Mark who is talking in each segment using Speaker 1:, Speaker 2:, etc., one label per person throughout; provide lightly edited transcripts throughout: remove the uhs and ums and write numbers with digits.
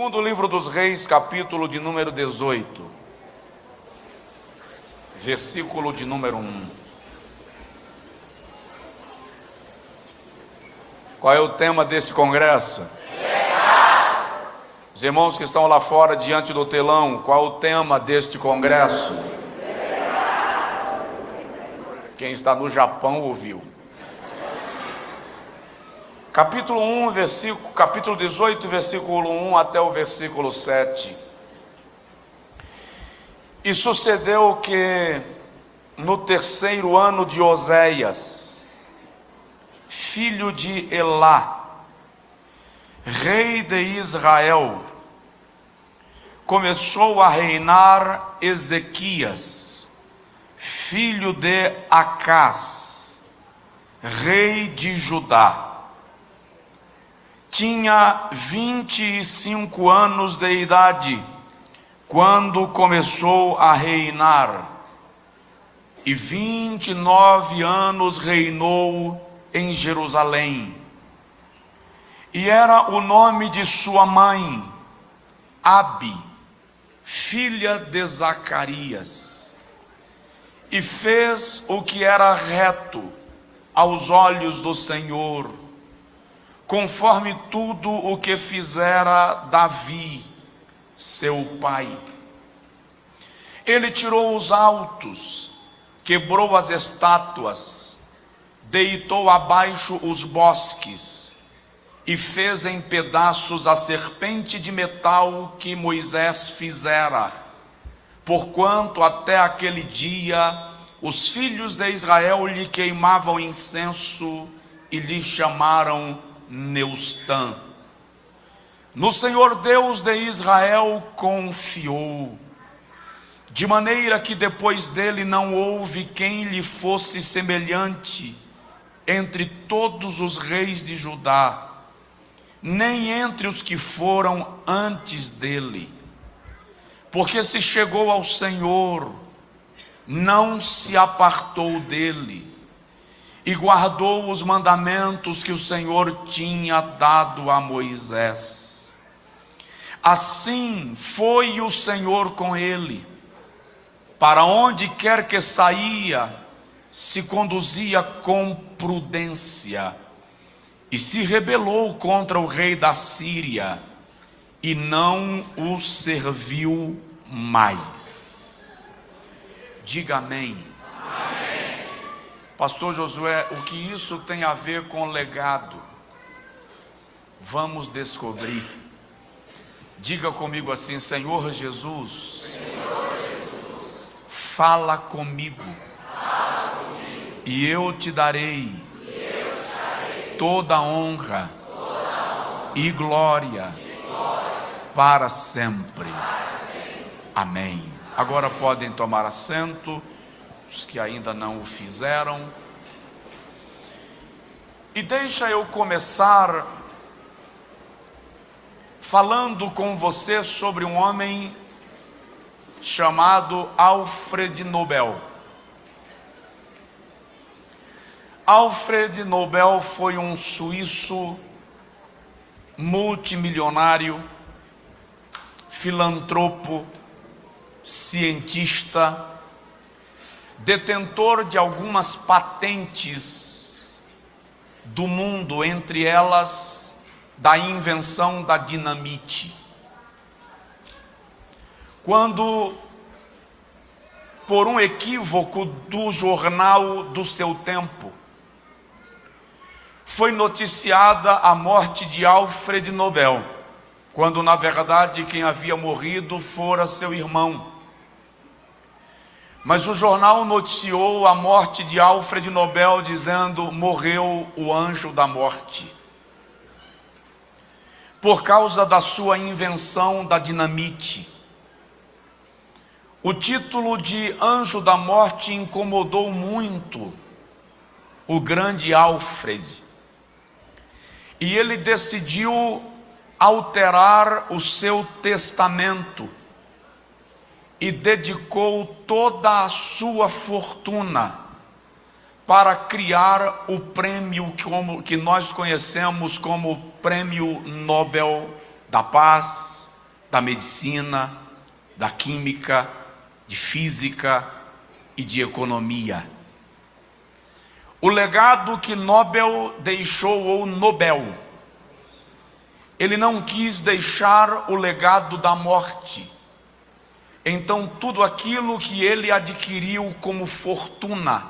Speaker 1: Segundo livro dos Reis, capítulo de número 18, versículo de número 1. Qual é o tema desse congresso? Os irmãos que estão lá fora diante do telão, qual é o tema deste congresso? Quem está no Japão ouviu. Capítulo 18, versículo 1 até o versículo 7. E sucedeu que no terceiro ano de Oséias, filho de Elá, rei de Israel, começou a reinar Ezequias, filho de Acás, rei de Judá. Tinha 25 anos de idade quando começou a reinar, e 29 anos reinou em Jerusalém. E era o nome de sua mãe, Abi, filha de Zacarias. E fez o que era reto aos olhos do Senhor, conforme tudo o que fizera Davi, seu pai. Ele tirou os altos, quebrou as estátuas, deitou abaixo os bosques e fez em pedaços a serpente de metal que Moisés fizera, porquanto até aquele dia os filhos de Israel lhe queimavam incenso e lhe chamaram Neustã. No Senhor Deus de Israel confiou, de maneira que depois dele não houve quem lhe fosse semelhante entre todos os reis de Judá, nem entre os que foram antes dele. Porque se chegou ao Senhor, não se apartou dele, e guardou os mandamentos que o Senhor tinha dado a Moisés. Assim foi o Senhor com ele. Para onde quer que saía, se conduzia com prudência, e se rebelou contra o rei da Síria, e não o serviu mais. Diga amém. Pastor Josué, o que isso tem a ver com legado? Vamos descobrir. Diga comigo assim: Senhor Jesus, fala comigo, e eu te darei toda honra e glória para sempre. Amém. Agora podem tomar assento, os que ainda não o fizeram. E deixa eu começar falando com você sobre um homem chamado Alfred Nobel. Alfred Nobel foi um suíço multimilionário, filantropo, cientista, detentor de algumas patentes do mundo, entre elas da invenção da dinamite. Quando, por um equívoco do jornal do seu tempo, foi noticiada a morte de Alfred Nobel, quando na verdade quem havia morrido fora seu irmão. Mas o jornal noticiou a morte de Alfred Nobel dizendo: morreu o anjo da morte, por causa da sua invenção da dinamite. O título de anjo da morte incomodou muito o grande Alfred, e ele decidiu alterar o seu testamento e dedicou toda a sua fortuna para criar o prêmio que nós conhecemos como Prêmio Nobel da Paz, da medicina, da química, de física e de economia. O legado que Nobel deixou, ou Nobel, ele não quis deixar o legado da morte. Então tudo aquilo que ele adquiriu como fortuna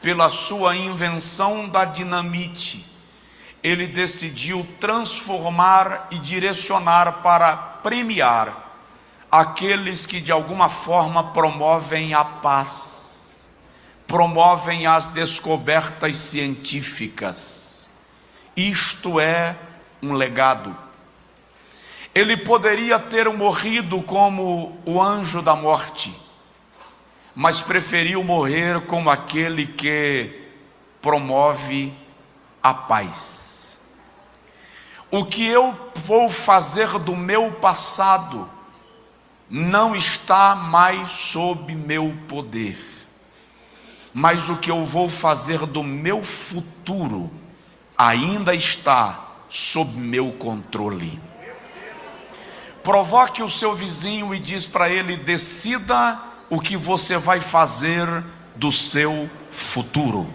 Speaker 1: pela sua invenção da dinamite, ele decidiu transformar e direcionar para premiar aqueles que de alguma forma promovem a paz, promovem as descobertas científicas. Isto é um legado. Ele poderia ter morrido como o anjo da morte, mas preferiu morrer como aquele que promove a paz. O que eu vou fazer do meu passado não está mais sob meu poder, mas o que eu vou fazer do meu futuro ainda está sob meu controle. Provoque o seu vizinho e diz para ele: decida o que você vai fazer do seu futuro.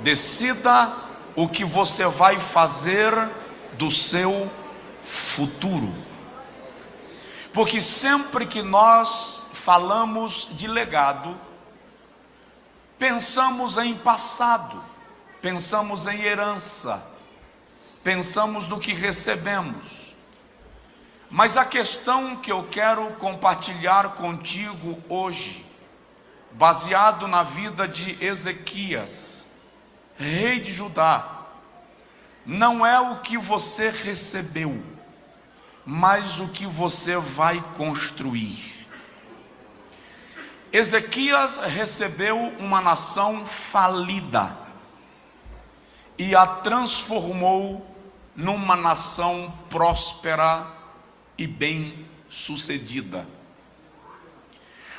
Speaker 1: Decida o que você vai fazer do seu futuro. Porque sempre que nós falamos de legado, pensamos em passado, pensamos em herança, pensamos no que recebemos. Mas a questão que eu quero compartilhar contigo hoje, baseado na vida de Ezequias, rei de Judá, não é o que você recebeu, mas o que você vai construir. Ezequias recebeu uma nação falida e a transformou numa nação próspera e bem-sucedida.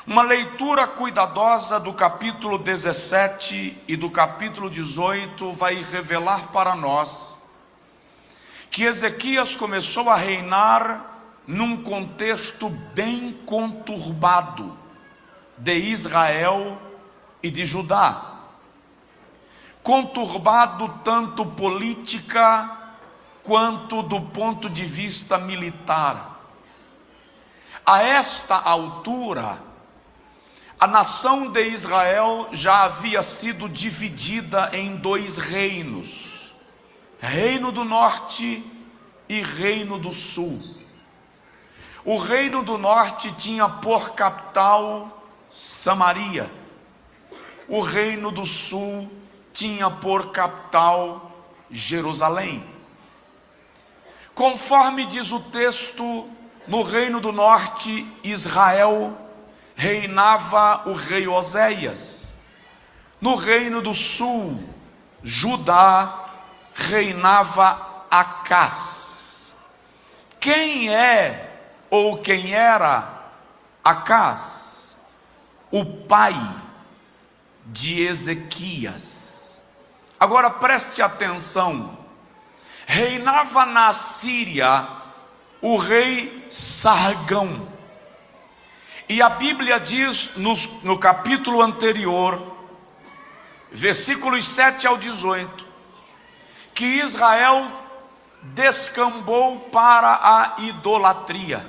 Speaker 1: Uma leitura cuidadosa do capítulo 17 e do capítulo 18 vai revelar para nós que Ezequias começou a reinar num contexto bem conturbado de Israel e de Judá. Conturbado tanto política quanto do ponto de vista militar. A esta altura, a nação de Israel já havia sido dividida em dois reinos: Reino do Norte e Reino do Sul. O Reino do Norte tinha por capital Samaria. O Reino do Sul tinha por capital Jerusalém. Conforme diz o texto, no Reino do Norte, Israel, reinava o rei Oséias. No Reino do Sul, Judá, reinava Acás. Quem é ou quem era Acás? O pai de Ezequias. Agora preste atenção. Reinava na Síria o rei Sargão. E a Bíblia diz no capítulo anterior, versículos 7 ao 18, que Israel descambou para a idolatria,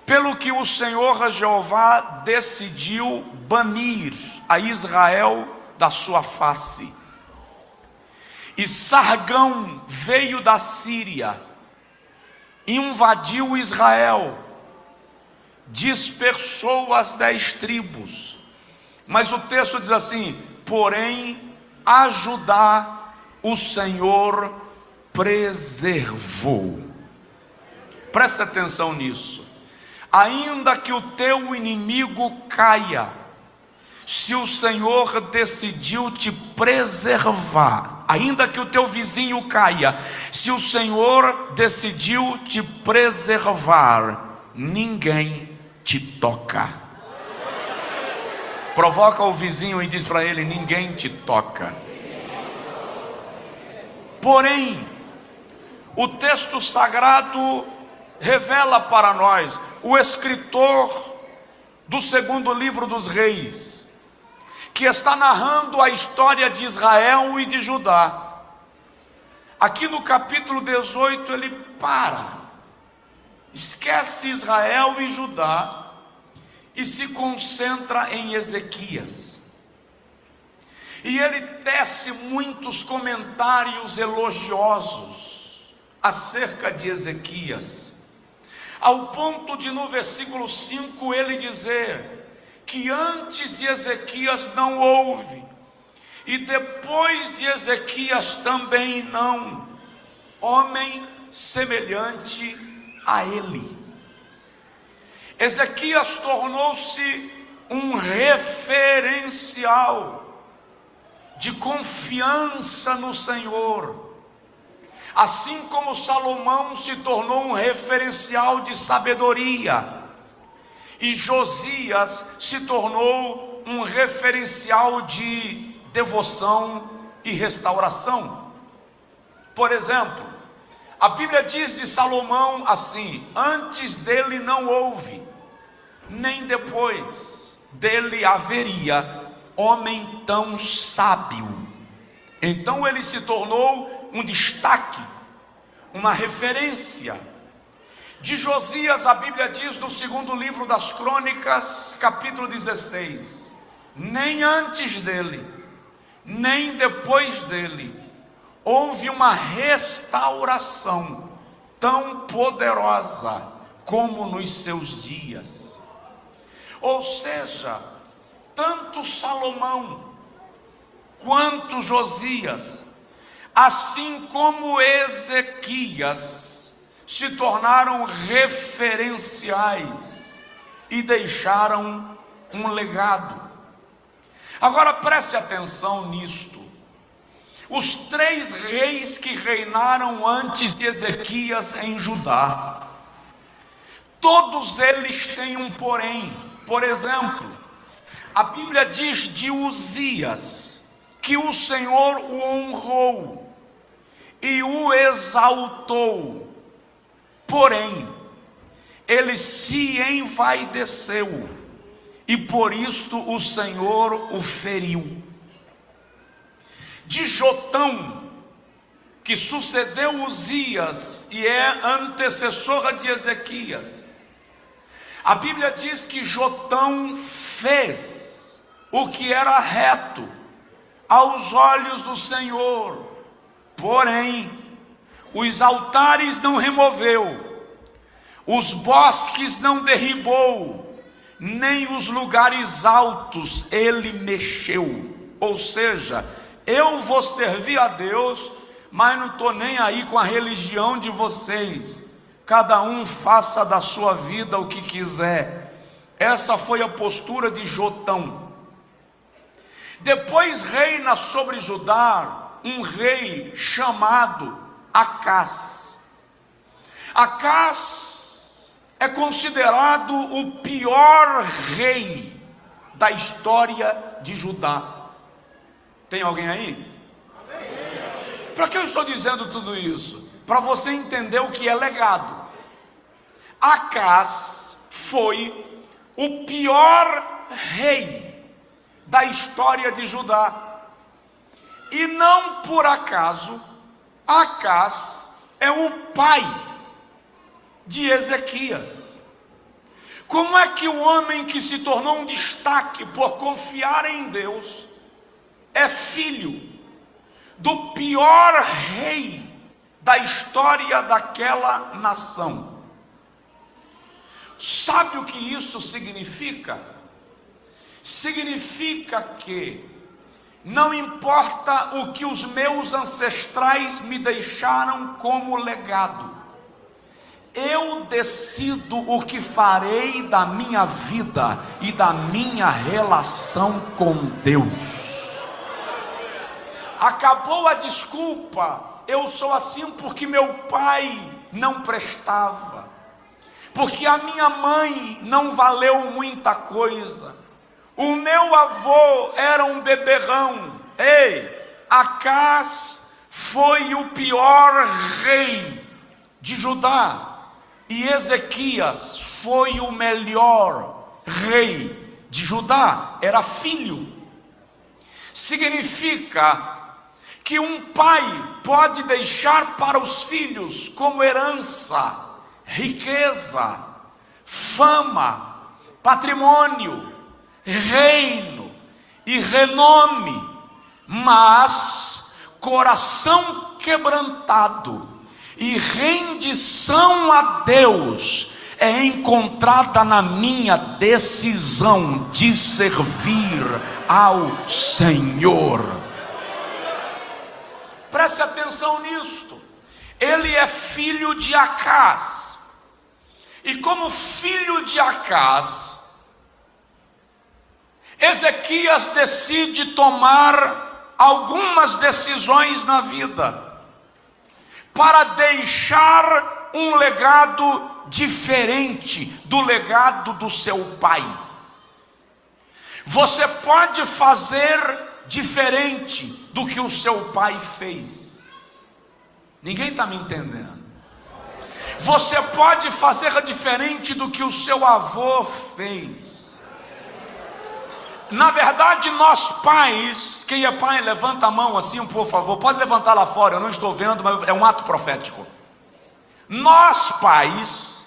Speaker 1: pelo que o Senhor Jeová decidiu banir a Israel da sua face. E Sargão veio da Síria, invadiu Israel, dispersou as 10 tribos, mas o texto diz assim: porém a Judá o Senhor preservou. Preste atenção nisso. Ainda que o teu inimigo caia, se o Senhor decidiu te preservar, ainda que o teu vizinho caia, se o Senhor decidiu te preservar, ninguém te toca. Provoca o vizinho e diz para ele: ninguém te toca. Porém, o texto sagrado revela para nós, o escritor do segundo livro dos Reis, que está narrando a história de Israel e de Judá. Aqui no capítulo 18 ele esquece Israel e Judá e se concentra em Ezequias. E ele tece muitos comentários elogiosos acerca de Ezequias, ao ponto de no versículo 5 ele dizer que antes de Ezequias não houve, e depois de Ezequias também não, homem semelhante a ele. Ezequias tornou-se um referencial de confiança no Senhor, assim como Salomão se tornou um referencial de sabedoria, e Josias se tornou um referencial de devoção e restauração. Por exemplo, a Bíblia diz de Salomão assim: antes dele não houve, nem depois dele haveria homem tão sábio. Então ele se tornou um destaque, uma referência. De Josias, a Bíblia diz no segundo livro das Crônicas, capítulo 16: nem antes dele, nem depois dele, houve uma restauração tão poderosa como nos seus dias. Ou seja, tanto Salomão quanto Josias, assim como Ezequias, se tornaram referenciais e deixaram um legado. Agora preste atenção nisto: os 3 reis que reinaram antes de Ezequias em Judá, todos eles têm um porém. Por exemplo, a Bíblia diz de Uzias que o Senhor o honrou e o exaltou, porém ele se envaideceu e por isto o Senhor o feriu. De Jotão, que sucedeu Uzias e é antecessora de Ezequias, a Bíblia diz que Jotão fez o que era reto aos olhos do Senhor, porém os altares não removeu, os bosques não derribou, nem os lugares altos ele mexeu. Ou seja, eu vou servir a Deus, mas não estou nem aí com a religião de vocês. Cada um faça da sua vida o que quiser. Essa foi a postura de Jotão. Depois reina sobre Judá um rei chamado Acás. Acás é considerado o pior rei da história de Judá. Tem alguém aí? Para que eu estou dizendo tudo isso? Para você entender o que é legado. Acás foi o pior rei da história de Judá. E não por acaso, Acás é o pai de Ezequias. Como é que o homem que se tornou um destaque por confiar em Deus é filho do pior rei da história daquela nação? Sabe o que isso significa? Significa que não importa o que os meus ancestrais me deixaram como legado, eu decido o que farei da minha vida e da minha relação com Deus. Acabou a desculpa: eu sou assim porque meu pai não prestava, porque a minha mãe não valeu muita coisa, o meu avô era um beberrão. Ei, Acás foi o pior rei de Judá, e Ezequias foi o melhor rei de Judá, era filho. Significa que um pai pode deixar para os filhos como herança, riqueza, fama, patrimônio, reino e renome, mas coração quebrantado e rendição a Deus é encontrada na minha decisão de servir ao Senhor. Preste atenção nisto. Ele é filho de Acás, e como filho de Acás, Ezequias decide tomar algumas decisões na vida para deixar um legado diferente do legado do seu pai. Você pode fazer diferente do que o seu pai fez. Ninguém está me entendendo. Você pode fazer diferente do que o seu avô fez. Na verdade, nós pais, quem é pai, levanta a mão assim, por favor. Pode levantar lá fora, eu não estou vendo, mas é um ato profético. Nós pais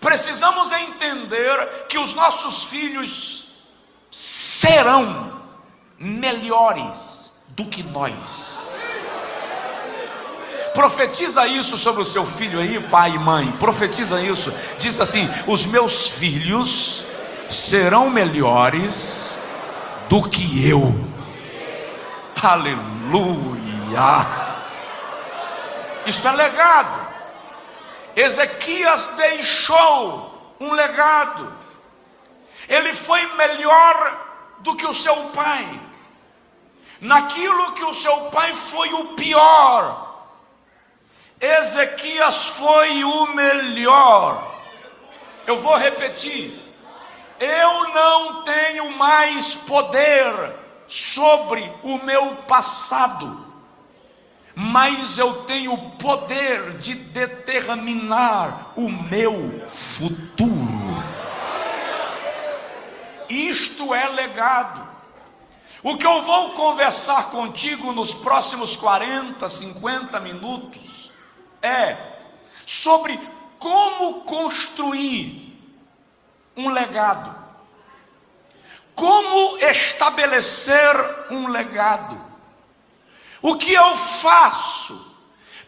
Speaker 1: precisamos entender que os nossos filhos serão melhores do que nós. Profetiza isso sobre o seu filho aí, pai e mãe. Profetiza isso. Diz assim: os meus filhos serão melhores do que eu. Aleluia. Isto é legado. Ezequias deixou um legado. Ele foi melhor do que o seu pai. Naquilo que o seu pai foi o pior, Ezequias foi o melhor. Eu vou repetir: eu não tenho mais poder sobre o meu passado, mas eu tenho o poder de determinar o meu futuro. Isto é legado. O que eu vou conversar contigo nos próximos 40, 50 minutos é sobre como construir um legado, como estabelecer um legado. O que eu faço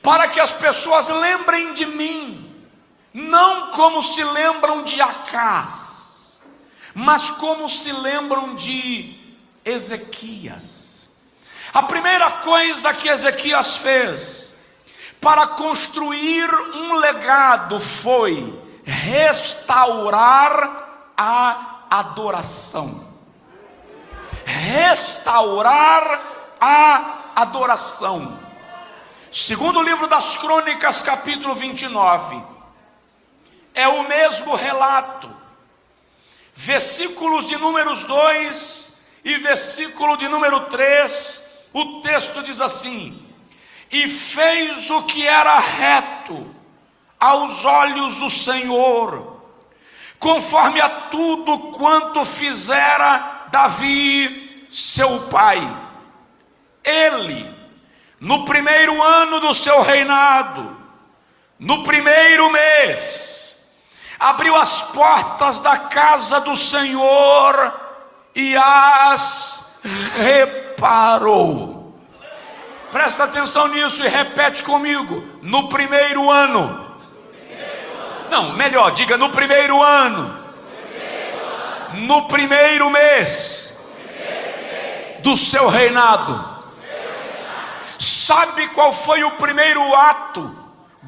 Speaker 1: para que as pessoas lembrem de mim, não como se lembram de Acás, mas como se lembram de Ezequias. A primeira coisa que Ezequias fez para construir um legado foi restaurar a adoração. Restaurar a adoração. Segundo o livro das Crônicas, capítulo 29, é o mesmo relato. Versículos de números 2 e versículo de número 3, o texto diz assim: e fez o que era reto aos olhos do Senhor, conforme a tudo quanto fizera Davi, seu pai. Ele, no primeiro ano do seu reinado, no primeiro mês, abriu as portas da casa do Senhor e as reparou. Presta atenção nisso e repete comigo: no primeiro ano. Não, melhor, diga: no primeiro ano. No primeiro mês do seu reinado. Sabe qual foi o primeiro ato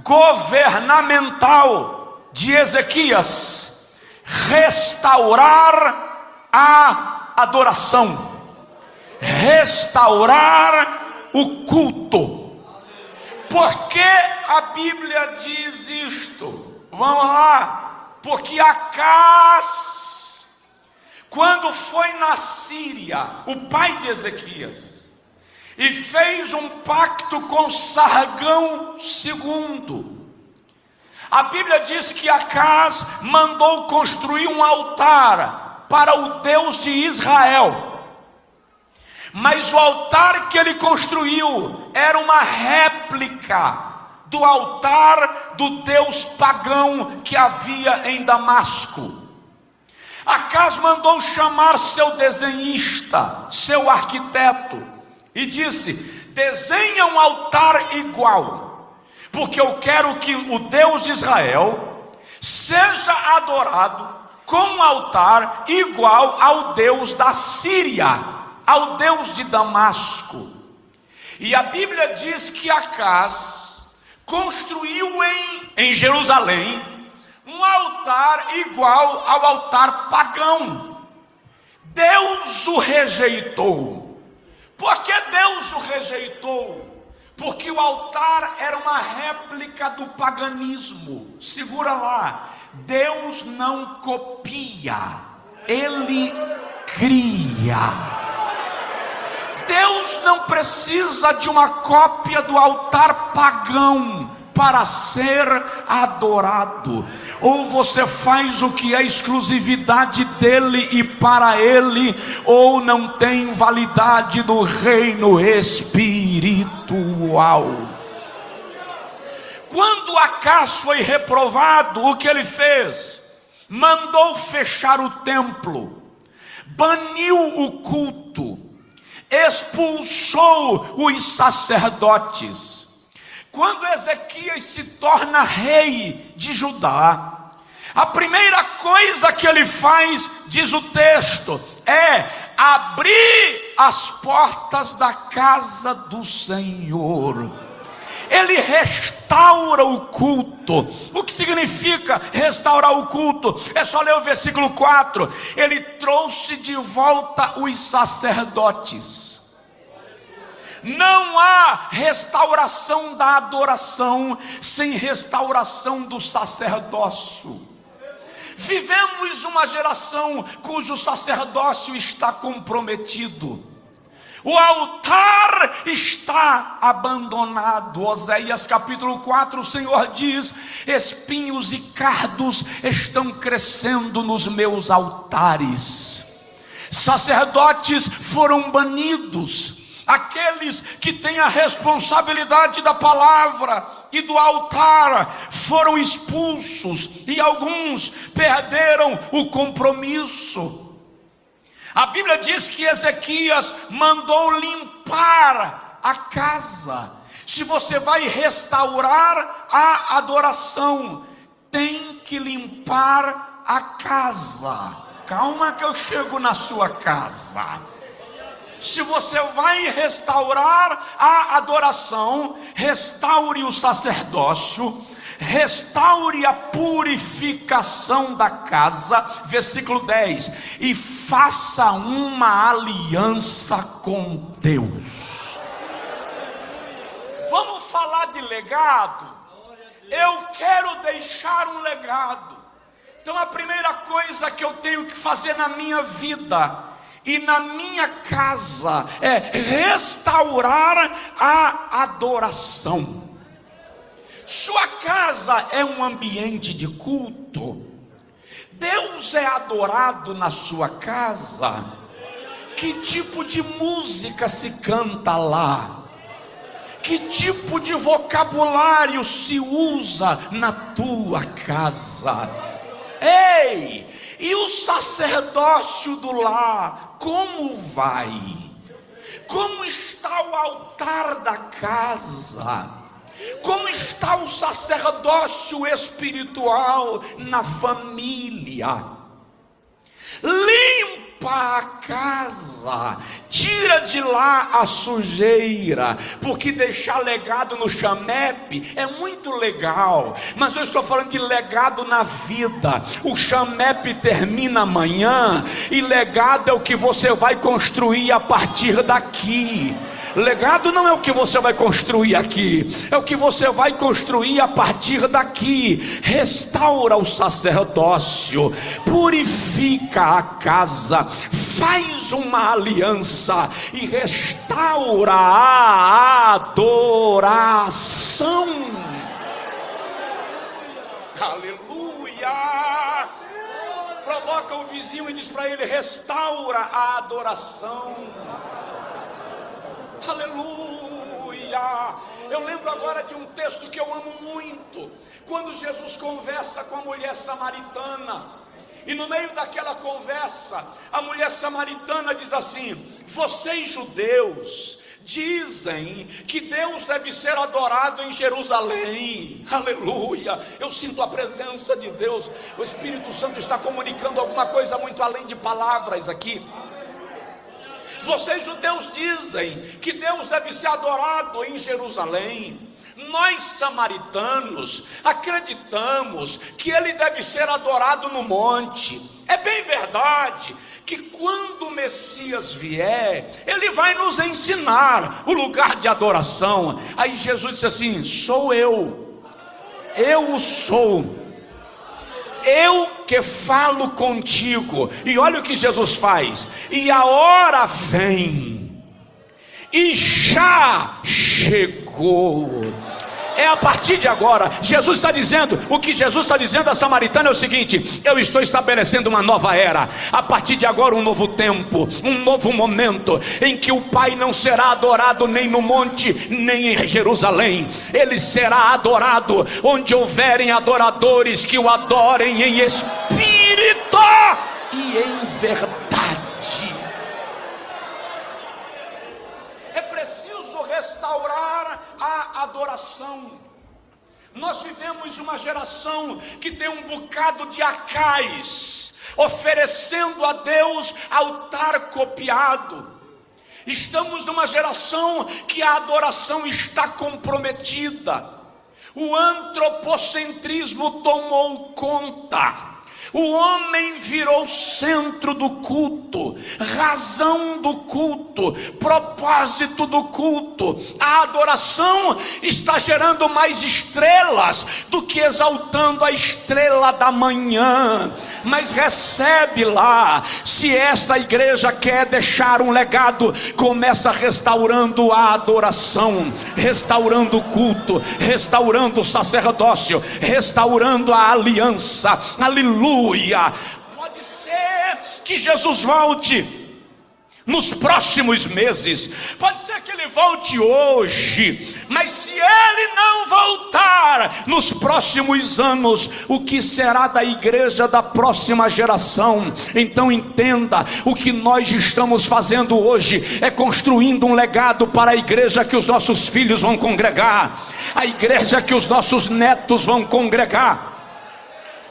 Speaker 1: governamental de Ezequias? Restaurar a adoração, restaurar o culto. Por que a Bíblia diz isto? Vamos lá. Porque Acás, quando foi na Síria, o pai de Ezequias, e fez um pacto com Sargão II, A Bíblia diz que Acaz mandou construir um altar para o Deus de Israel. Mas o altar que ele construiu era uma réplica do altar do Deus pagão que havia em Damasco. Acaz mandou chamar seu desenhista, seu arquiteto, e disse: desenha um altar igual, porque eu quero que o Deus de Israel seja adorado com um altar igual ao Deus da Síria, ao Deus de Damasco. E a Bíblia diz que Acaz construiu em Jerusalém um altar igual ao altar pagão. Deus o rejeitou. Por que Deus o rejeitou? Porque o altar era uma réplica do paganismo. Segura lá. Deus não copia, Ele cria. Deus não precisa de uma cópia do altar pagão para ser adorado. Ou você faz o que é exclusividade dele e para ele, ou não tem validade do reino espiritual. Quando Acaz foi reprovado, o que ele fez? Mandou fechar o templo, baniu o culto, expulsou os sacerdotes. Quando Ezequias se torna rei de Judá, a primeira coisa que ele faz, diz o texto, é abrir as portas da casa do Senhor. Ele restaura o culto. O que significa restaurar o culto? É só ler o versículo 4. Ele trouxe de volta os sacerdotes. Não há restauração da adoração sem restauração do sacerdócio. Vivemos uma geração cujo sacerdócio está comprometido. O altar está abandonado. Oséias capítulo 4, o Senhor diz: espinhos e cardos estão crescendo nos meus altares. Sacerdotes foram banidos. Aqueles que têm a responsabilidade da palavra e do altar foram expulsos, e alguns perderam o compromisso. A Bíblia diz que Ezequias mandou limpar a casa. Se você vai restaurar a adoração, tem que limpar a casa. Calma que eu chego na sua casa. Se você vai restaurar a adoração, restaure o sacerdócio, restaure a purificação da casa, versículo 10, e faça uma aliança com Deus. Vamos falar de legado? Eu quero deixar um legado. Então a primeira coisa que eu tenho que fazer na minha vida e na minha casa é restaurar a adoração. Sua casa é um ambiente de culto. Deus é adorado na sua casa. Que tipo de música se canta lá? Que tipo de vocabulário se usa na tua casa? Ei, e o sacerdócio do lar, como vai? Como está o altar da casa? Como está o sacerdócio espiritual na família? Limpa a casa, tira de lá a sujeira, porque deixar legado no chamepe é muito legal, mas eu estou falando de legado na vida. O chamepe termina amanhã, e legado é o que você vai construir a partir daqui. Legado não é o que você vai construir aqui, é o que você vai construir a partir daqui. Restaura o sacerdócio, purifica a casa, faz uma aliança e restaura a adoração. Aleluia! Provoca o vizinho e diz para ele: restaura a adoração. Aleluia! Eu lembro agora de um texto que eu amo muito, quando Jesus conversa com a mulher samaritana, e no meio daquela conversa, a mulher samaritana diz assim: vocês judeus dizem que Deus deve ser adorado em Jerusalém. Aleluia! Eu sinto a presença de Deus. O Espírito Santo está comunicando alguma coisa muito além de palavras aqui. Vocês judeus dizem que Deus deve ser adorado em Jerusalém. Nós samaritanos acreditamos que Ele deve ser adorado no monte. É bem verdade que quando o Messias vier, Ele vai nos ensinar o lugar de adoração. Aí Jesus disse assim: sou eu o sou, eu que falo contigo. E olha o que Jesus faz: e a hora vem, e já chegou. É a partir de agora. Jesus está dizendo, o que Jesus está dizendo à samaritana é o seguinte: eu estou estabelecendo uma nova era. A partir de agora, um novo tempo, um novo momento, em que o Pai não será adorado nem no monte, nem em Jerusalém. Ele será adorado onde houverem adoradores que o adorem em espírito e em verdade. É preciso restaurar a adoração. Nós vivemos uma geração que tem um bocado de acais, oferecendo a Deus altar copiado. Estamos numa geração que a adoração está comprometida. O antropocentrismo tomou conta. O homem virou centro do culto, razão do culto, propósito do culto. A adoração está gerando mais estrelas do que exaltando a estrela da manhã. Mas recebe lá, se esta igreja quer deixar um legado, começa restaurando a adoração, restaurando o culto, restaurando o sacerdócio, restaurando a aliança. Aleluia! Pode ser que Jesus volte nos próximos meses, pode ser que Ele volte hoje, mas se Ele não voltar nos próximos anos, o que será da igreja da próxima geração? Então entenda, o que nós estamos fazendo hoje é construindo um legado para a igreja que os nossos filhos vão congregar, a igreja que os nossos netos vão congregar.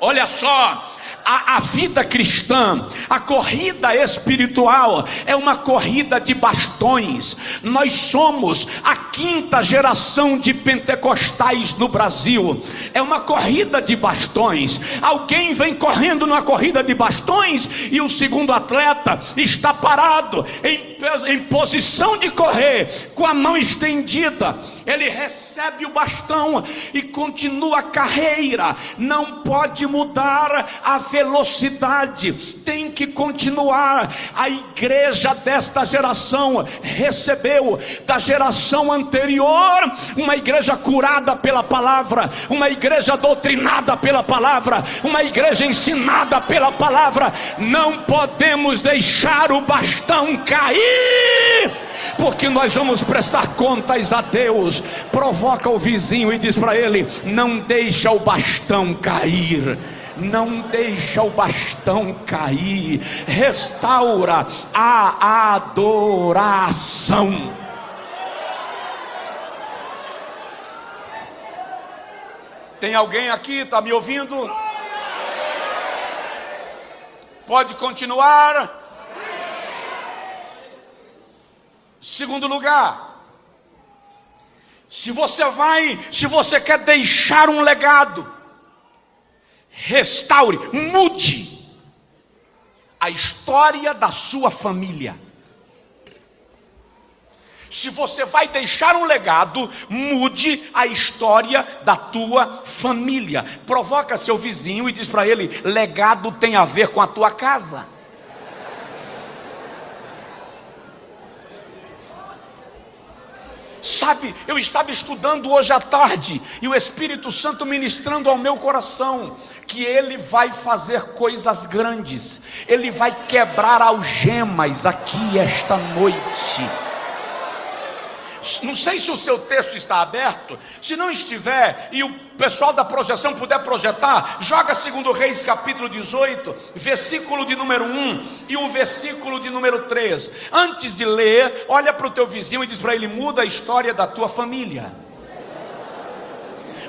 Speaker 1: Olha só, a vida cristã, a corrida espiritual é uma corrida de bastões. Nós somos a 5ª geração de pentecostais no Brasil. É uma corrida de bastões. Alguém vem correndo numa corrida de bastões e o segundo atleta está parado em posição de correr, com a mão estendida. Ele recebe o bastão e continua a carreira. Não pode mudar a velocidade, tem que continuar. A igreja desta geração recebeu da geração anterior uma igreja curada pela palavra, uma igreja doutrinada pela palavra, uma igreja ensinada pela palavra. Não podemos deixar o bastão cair, porque nós vamos prestar contas a Deus. Provoca o vizinho e diz para ele: não deixa o bastão cair, não deixa o bastão cair. Restaura a adoração. Tem alguém aqui, está me ouvindo? Pode continuar. Segundo lugar, se você quer deixar um legado, restaure, mude a história da sua família. Se você vai deixar um legado, mude a história da tua família. Provoca seu vizinho e diz para ele: legado tem a ver com a tua casa. Sabe, eu estava estudando hoje à tarde, e o Espírito Santo ministrando ao meu coração, que Ele vai fazer coisas grandes, Ele vai quebrar algemas aqui esta noite. Não sei se o seu texto está aberto. Se não estiver, e o pessoal da projeção puder projetar, joga 2 Reis capítulo 18, versículo de número 1 e o versículo de número 3. Antes de ler, olha para o teu vizinho e diz para ele: muda a história da tua família.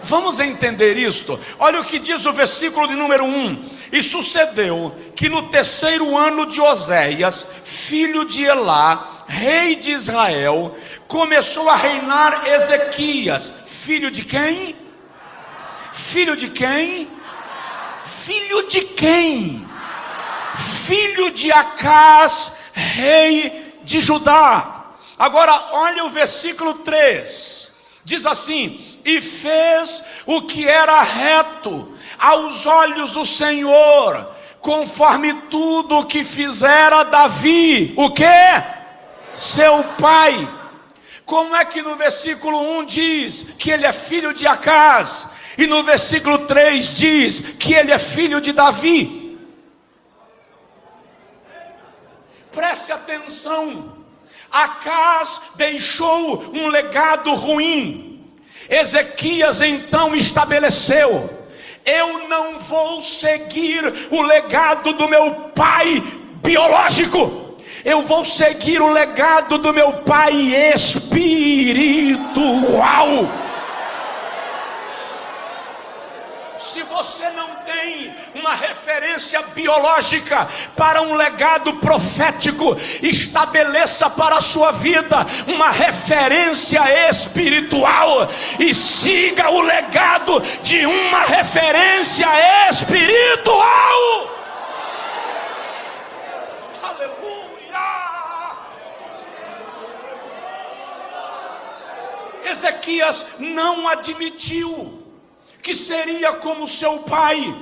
Speaker 1: Vamos entender isto. Olha o que diz o versículo de número 1. E sucedeu que no 3º ano de Oséias, filho de Elá, rei de Israel, começou a reinar Ezequias, filho de quem? Filho de quem? Filho de quem? Filho de Acás, rei de Judá. Agora olha o versículo 3, diz assim: e fez o que era reto aos olhos do Senhor, conforme tudo o que fizera Davi, o que? Seu pai. Como é que no versículo 1 diz que ele é filho de Acás, e no versículo 3 diz que ele é filho de Davi? Preste atenção. Acás deixou um legado ruim. Ezequias então estabeleceu: eu não vou seguir o legado do meu pai biológico, eu vou seguir o legado do meu pai espiritual. Se você não tem uma referência biológica para um legado profético, estabeleça para a sua vida uma referência espiritual e siga o legado de uma referência espiritual. Aleluia! Ezequias não admitiu que seria como seu pai.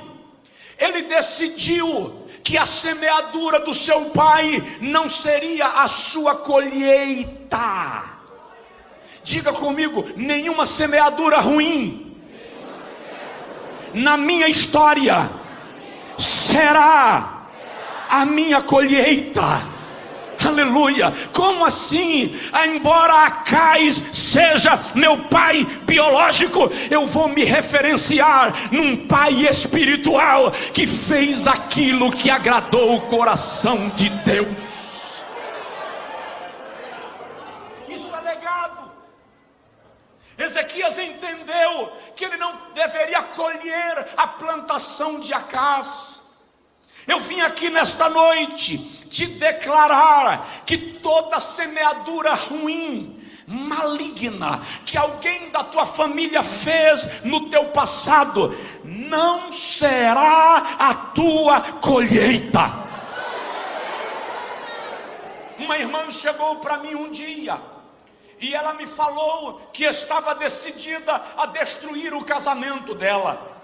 Speaker 1: Ele decidiu que a semeadura do seu pai não seria a sua colheita. Diga comigo: nenhuma semeadura ruim na minha história será a minha colheita. Aleluia. Como assim? Embora Acás seja meu pai biológico, eu vou me referenciar num pai espiritual que fez aquilo que agradou o coração de Deus. Isso é legado. Ezequias entendeu que ele não deveria colher a plantação de Acás. Eu vim aqui nesta noite te declarar que toda semeadura ruim, maligna, que alguém da tua família fez no teu passado, não será a tua colheita. Uma irmã chegou para mim um dia e ela me falou que estava decidida a destruir o casamento dela.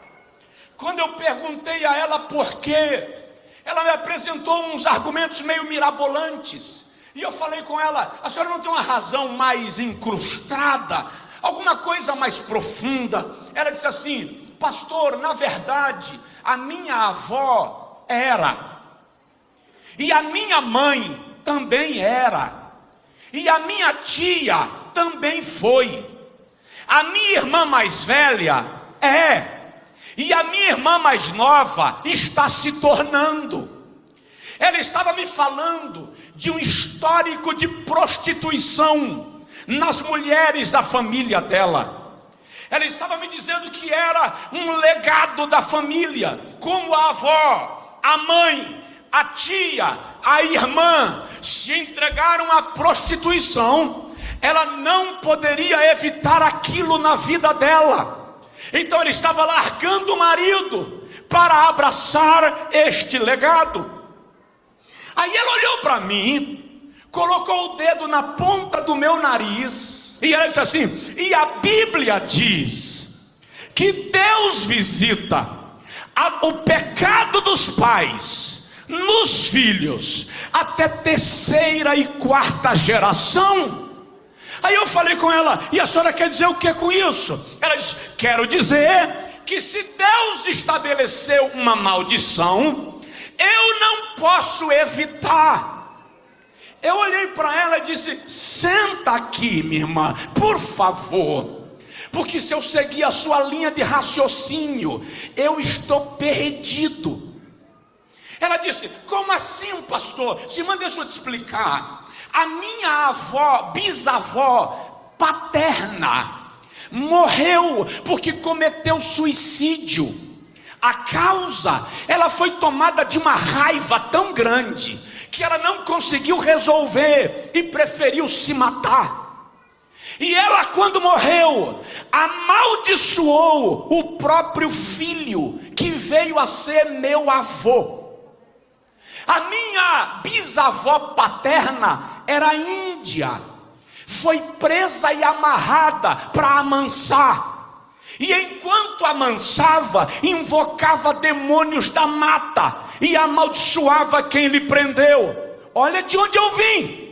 Speaker 1: Quando eu perguntei a ela por quê, ela me apresentou uns argumentos meio mirabolantes. E eu falei com ela: a senhora não tem uma razão mais incrustada? Alguma coisa mais profunda? Ela disse assim: pastor, na verdade, a minha avó era, e a minha mãe também era, e a minha tia também foi, a minha irmã mais velha é, e a minha irmã mais nova está se tornando. Ela estava me falando de um histórico de prostituição nas mulheres da família dela. Ela estava me dizendo que era um legado da família, como a avó, a mãe, a tia, a irmã se entregaram à prostituição. Ela não poderia evitar aquilo na vida dela. Então ele estava largando o marido para abraçar este legado. Aí ela olhou para mim, colocou o dedo na ponta do meu nariz e ela disse assim: e a Bíblia diz que Deus visita o pecado dos pais nos filhos até 3ª e 4ª geração.
Speaker 2: Aí eu falei com ela: e a senhora quer dizer o que com isso? Ela disse: quero dizer que se Deus estabeleceu uma maldição, eu não posso evitar. Eu olhei para ela e disse: senta aqui, minha irmã, por favor, porque se eu seguir a sua linha de raciocínio, eu estou perdido. Ela disse: como assim, pastor? Irmã, deixa eu te explicar. A minha avó, bisavó paterna, morreu porque cometeu suicídio. A causa, ela foi tomada de uma raiva tão grande que ela não conseguiu resolver e preferiu se matar. E ela, quando morreu, amaldiçoou o próprio filho, que veio a ser meu avô. A minha bisavó paterna era índia, foi presa e amarrada para amansar, e enquanto amansava, invocava demônios da mata e amaldiçoava quem lhe prendeu. Olha de onde eu vim.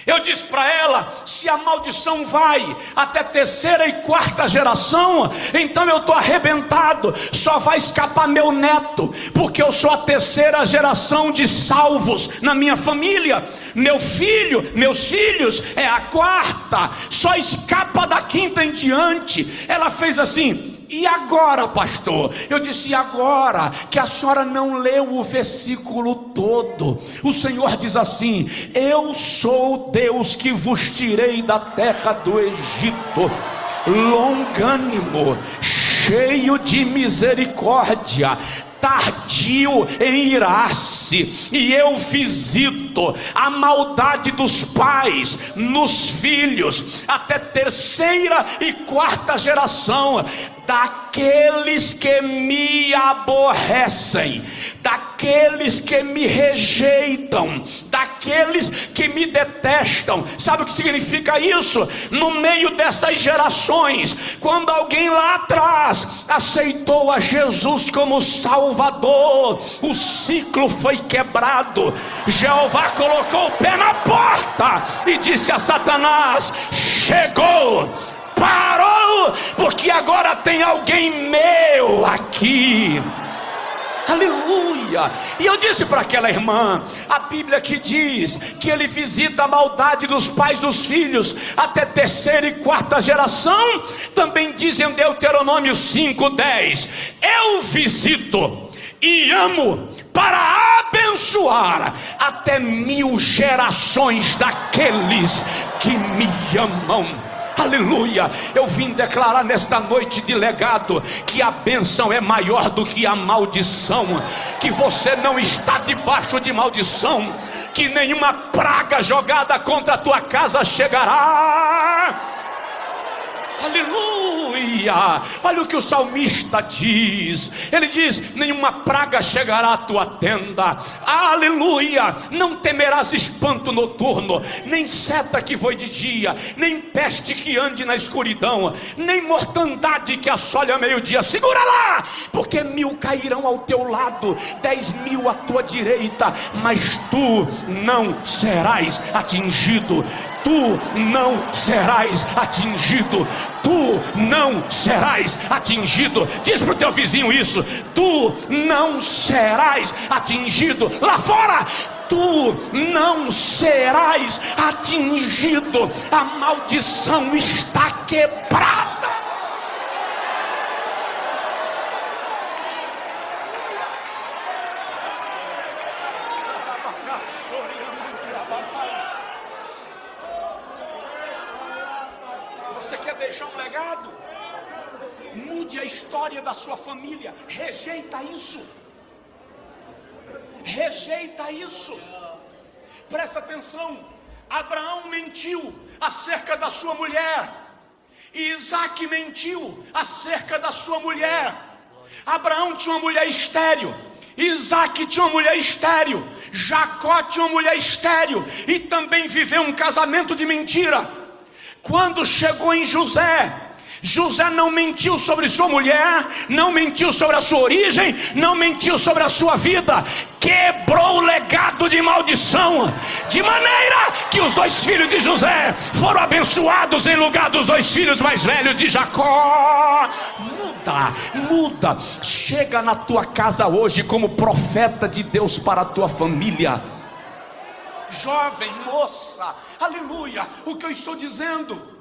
Speaker 2: Eu disse para ela: se a maldição vai até terceira e quarta geração, então eu estou arrebentado, só vai escapar meu neto, porque eu sou a terceira geração de salvos na minha família. Meus filhos é a quarta, só escapa da quinta em diante. Ela fez assim: e agora, pastor? Eu disse: e agora que a senhora não leu o versículo todo. O Senhor diz assim: eu sou Deus que vos tirei da terra do Egito, longânimo, cheio de misericórdia, tardio em irar-se, e eu visito a maldade dos pais nos filhos, até terceira e quarta geração daqueles que me aborrecem, daqueles que me rejeitam, daqueles que me detestam. Sabe o que significa isso? No meio destas gerações, quando alguém lá atrás aceitou a Jesus como Salvador, o ciclo foi quebrado. Jeová colocou o pé na porta e disse a Satanás: chegou, parou, porque agora tem alguém meu aqui. Aleluia. E eu disse para aquela irmã: a Bíblia que diz que ele visita a maldade dos pais dos filhos até terceira e quarta geração, também diz em Deuteronômio 5:10: eu visito e amo para abençoar até 1000 gerações daqueles que me amam. Aleluia. Eu vim declarar nesta noite de legado que a bênção é maior do que a maldição, que você não está debaixo de maldição, que nenhuma praga jogada contra a tua casa chegará. Aleluia. Olha o que o salmista diz. Ele diz: nenhuma praga chegará à tua tenda. Aleluia. Não temerás espanto noturno, nem seta que voe de dia, nem peste que ande na escuridão, nem mortandade que assole ao meio-dia. Segura lá, porque 1000 cairão ao teu lado, 10.000 à tua direita, mas tu não serás atingido. Tu não serás atingido. Tu não serás atingido. Diz para o teu vizinho isso: tu não serás atingido. Lá fora: tu não serás atingido. A maldição está quebrada. Você quer deixar um legado? Mude a história da sua família. Rejeita isso. Rejeita isso. Presta atenção. Abraão mentiu acerca da sua mulher, e Isaac mentiu acerca da sua mulher. Abraão tinha uma mulher estéril, Isaac tinha uma mulher estéril, Jacó tinha uma mulher estéril, e também viveu um casamento de mentira. Quando chegou em José, José não mentiu sobre sua mulher, não mentiu sobre a sua origem, não mentiu sobre a sua vida. Quebrou o legado de maldição, de maneira que os 2 filhos de José foram abençoados em lugar dos 2 filhos mais velhos de Jacó. Muda. Chega na tua casa hoje como profeta de Deus para a tua família. Jovem, moça, aleluia. O que eu estou dizendo,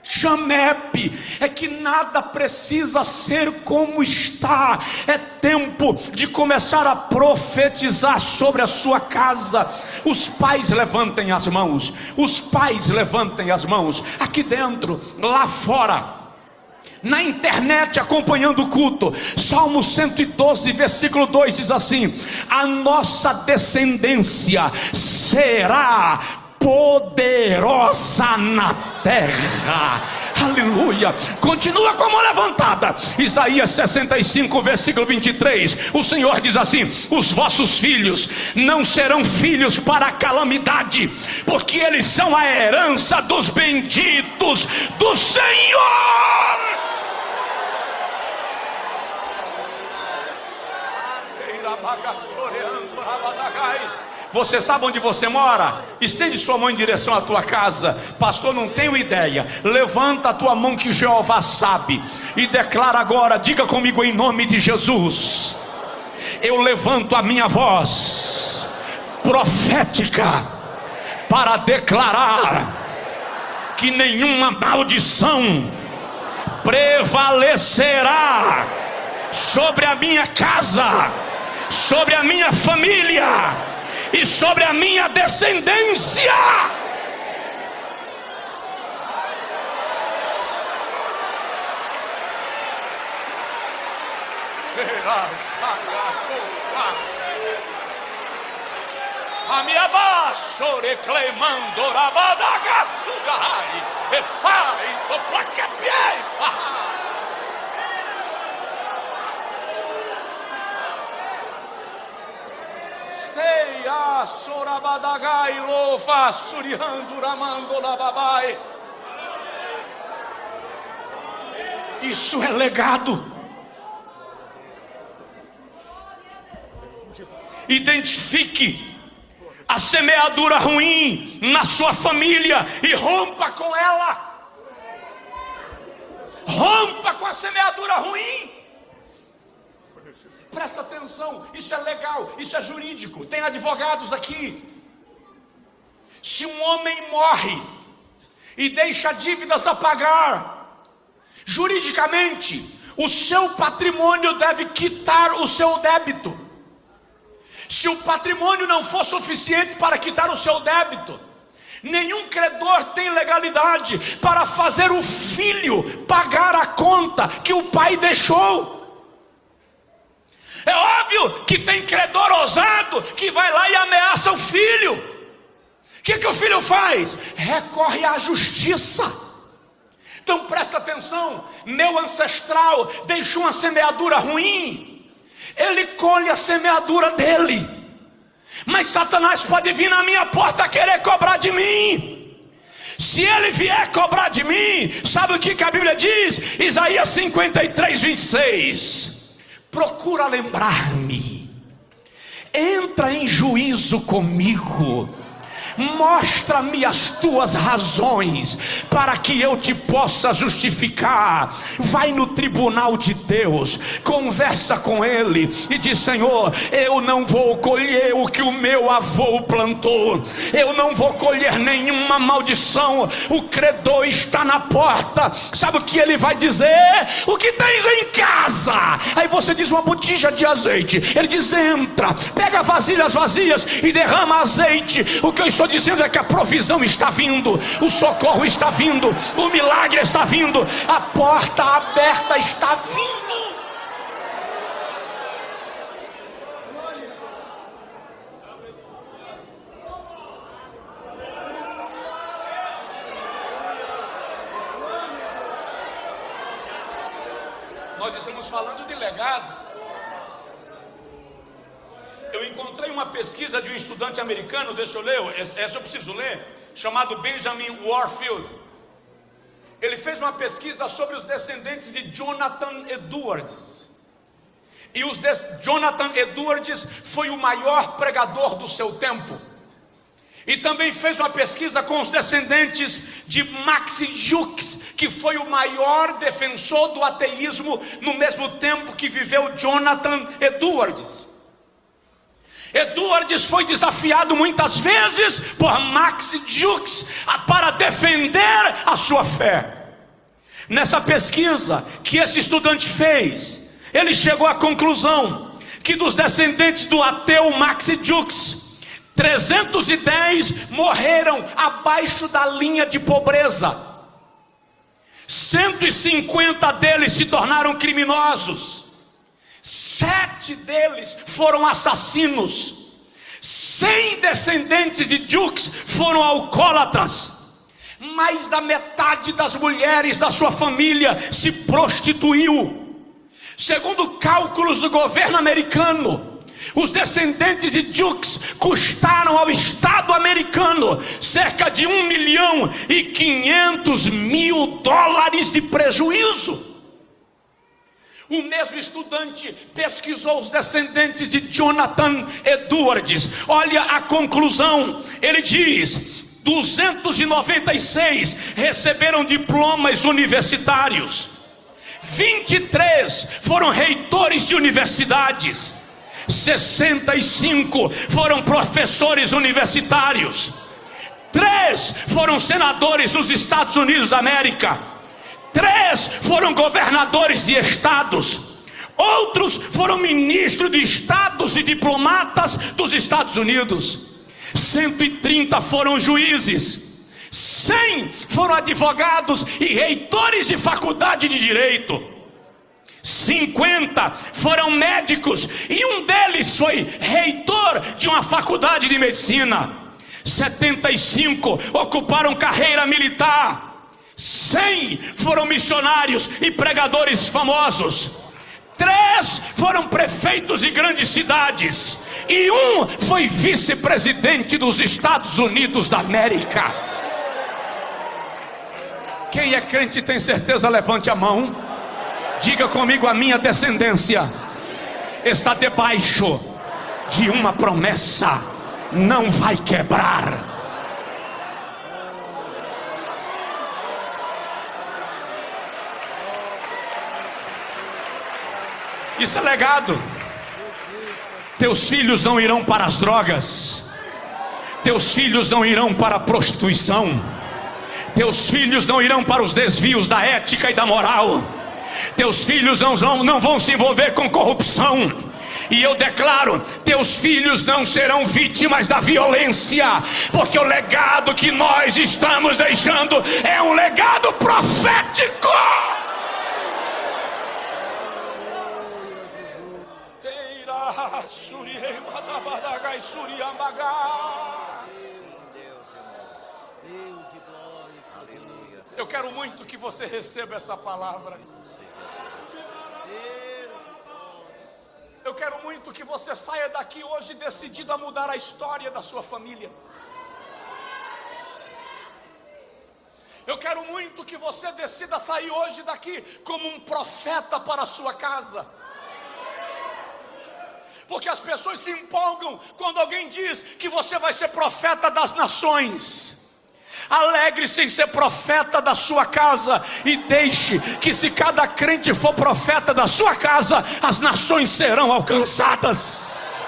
Speaker 2: Chamepe, é que nada precisa ser como está. É tempo de começar a profetizar sobre a sua casa. Os pais levantem as mãos. Os pais levantem as mãos. Aqui dentro, lá fora, na internet acompanhando o culto. Salmo 112 versículo 2 diz assim: a nossa descendência será poderosa na terra. Aleluia. Continua com a mão levantada. Isaías 65 versículo 23, o Senhor diz assim: os vossos filhos não serão filhos para a calamidade, porque eles são a herança dos benditos do Senhor. Você sabe onde você mora? Estende sua mão em direção à tua casa. Pastor, não tenho ideia. Levanta a tua mão que Jeová sabe, e declara agora, diga comigo em nome de Jesus: eu levanto a minha voz profética para declarar que nenhuma maldição prevalecerá sobre a minha casa, sobre a minha família e sobre a minha descendência. A minha baixo reclamando rabadaga sugai e fai to placapiei fa. Steia sorabadagai lofa suriando ramando lababai. Isso é legado. Identifique a semeadura ruim na sua família e rompa com ela. Rompa com a semeadura ruim. Presta atenção, isso é legal, isso é jurídico. Tem advogados aqui. Se um homem morre e deixa dívidas a pagar, juridicamente o seu patrimônio deve quitar o seu débito. Se o patrimônio não for suficiente para quitar o seu débito, nenhum credor tem legalidade para fazer o filho pagar a conta que o pai deixou. É óbvio que tem credor ousado que vai lá e ameaça o filho. O que o filho faz? Recorre à justiça. Então presta atenção, meu ancestral deixou uma semeadura ruim, ele colhe a semeadura dele. Mas Satanás pode vir na minha porta querer cobrar de mim. Se ele vier cobrar de mim, sabe o que a Bíblia diz? Isaías 53, 26. Procura lembrar-me, entra em juízo comigo, mostra-me as tuas razões, para que eu te possa justificar. Vai no tribunal de Deus, conversa com ele e diz: Senhor, eu não vou colher o que o meu avô plantou, eu não vou colher nenhuma maldição. O credor está na porta. Sabe o que ele vai dizer? O que tens em casa? Aí você diz: uma botija de azeite. Ele diz: entra, pega vasilhas vazias e derrama azeite. O que eu estou dizendo é que a provisão está vindo, o socorro está vindo, o milagre está vindo, a porta aberta está vindo. Nós estamos falando de legado. Eu encontrei uma pesquisa de um estudante americano, deixa eu ler, essa eu preciso ler, chamado Benjamin Warfield. ele fez uma pesquisa sobre os descendentes de Jonathan Edwards. E Jonathan Edwards foi o maior pregador do seu tempo. E também fez uma pesquisa com os descendentes de Max Jukes, que foi o maior defensor do ateísmo no mesmo tempo que viveu Jonathan Edwards. Edwards foi desafiado muitas vezes por Max Jukes para defender a sua fé. Nessa pesquisa que esse estudante fez, ele chegou à conclusão que dos descendentes do ateu Max Jukes, 310 morreram abaixo da linha de pobreza. 150 deles se tornaram criminosos. 7 deles foram assassinos. 100 descendentes de Jukes foram alcoólatras. Mais da metade das mulheres da sua família se prostituiu. Segundo cálculos do governo americano, os descendentes de Jukes custaram ao Estado americano cerca de $1.500.000 de prejuízo. O mesmo estudante pesquisou os descendentes de Jonathan Edwards. Olha a conclusão. Ele diz: 296 receberam diplomas universitários. 23 foram reitores de universidades. 65 foram professores universitários. 3 foram senadores dos Estados Unidos da América. 3 foram governadores de estados. Outros foram ministros de estados e diplomatas dos Estados Unidos. 130 foram juízes. 100 foram advogados e reitores de faculdade de direito. 50 foram médicos e um deles foi reitor de uma faculdade de medicina. 75 ocuparam carreira militar. 100 foram missionários e pregadores famosos. 3 foram prefeitos de grandes cidades. E 1 foi vice-presidente dos Estados Unidos da América. Quem é crente e tem certeza, levante a mão. Diga comigo: a minha descendência está debaixo de uma promessa, não vai quebrar. Isso é legado. Teus filhos não irão para as drogas. Teus filhos não irão para a prostituição. Teus filhos não irão para os desvios da ética e da moral. Teus filhos não vão se envolver com corrupção. E eu declaro: teus filhos não serão vítimas da violência, porque o legado que nós estamos deixando é um legado profético. Eu quero muito que você receba essa palavra. Eu quero muito que você saia daqui hoje decidido a mudar a história da sua família. Eu quero muito que você decida sair hoje daqui como um profeta para a sua casa. Porque as pessoas se empolgam quando alguém diz que você vai ser profeta das nações. Alegre-se em ser profeta da sua casa e deixe que, se cada crente for profeta da sua casa, as nações serão alcançadas.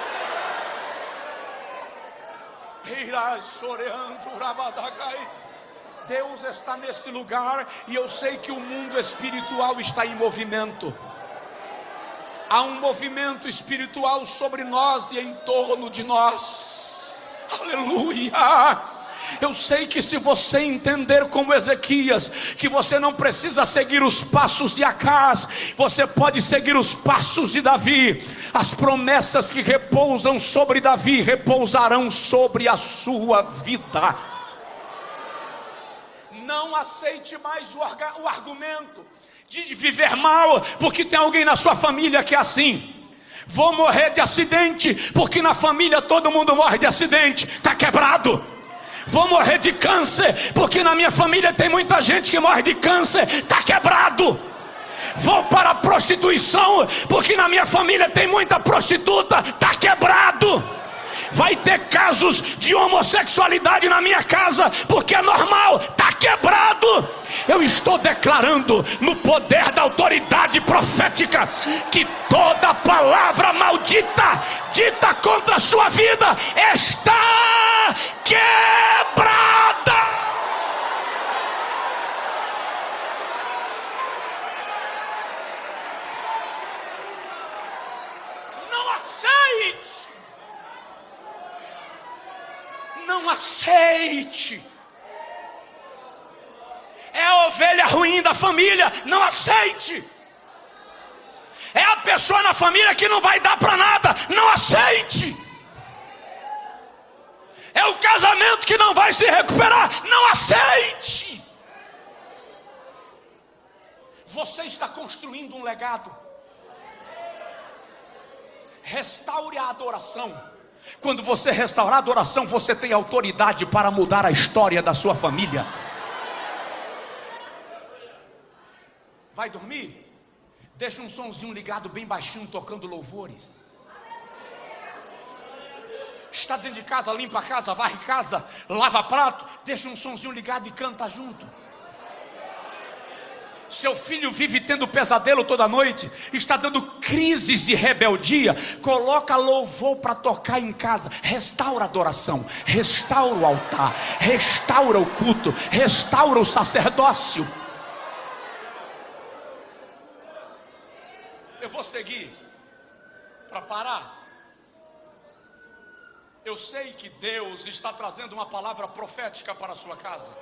Speaker 2: Deus está nesse lugar e eu sei que o mundo espiritual está em movimento. Há um movimento espiritual sobre nós e em torno de nós. Aleluia! Eu sei que se você entender como Ezequias, que você não precisa seguir os passos de Acás, você pode seguir os passos de Davi. As promessas que repousam sobre Davi repousarão sobre a sua vida. Não aceite mais o argumento de viver mal, porque tem alguém na sua família que é assim. Vou morrer de acidente, porque na família todo mundo morre de acidente. Está quebrado. Vou morrer de câncer, porque na minha família tem muita gente que morre de câncer. Está quebrado. Vou para a prostituição, porque na minha família tem muita prostituta. Está quebrado. Vai ter casos de homossexualidade na minha casa, porque é normal. Está quebrado. Eu estou declarando no poder da autoridade profética que toda palavra maldita dita contra a sua vida está quebrada. Não aceite. Não aceite. É a ovelha ruim da família, não aceite. É a pessoa na família que não vai dar para nada, não aceite. É o casamento que não vai se recuperar, não aceite. Você está construindo um legado. Restaure a adoração. Quando você restaurar a adoração, você tem autoridade para mudar a história da sua família. Vai dormir? Deixa um sonzinho ligado bem baixinho, tocando louvores. Está dentro de casa, limpa a casa, varre casa, lava prato. Deixa um sonzinho ligado e canta junto. Seu filho vive tendo pesadelo toda noite, está dando crises de rebeldia. Coloca louvor para tocar em casa. Restaura a adoração, restaura o altar, restaura o culto, restaura o sacerdócio. Eu vou seguir para parar. Eu sei que Deus está trazendo uma palavra profética para a sua casa.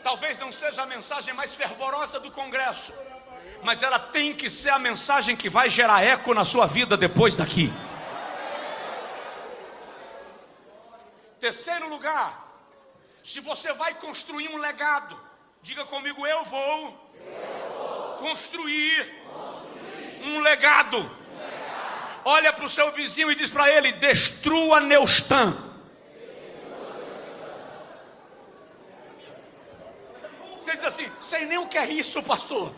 Speaker 2: Talvez não seja a mensagem mais fervorosa do congresso, mas ela tem que ser a mensagem que vai gerar eco na sua vida depois daqui. Terceiro lugar, se você vai construir um legado, diga comigo: eu vou construir um legado. Olha para o seu vizinho e diz para ele: destrua Neustan. Você diz assim: sei nem o que é isso, pastor.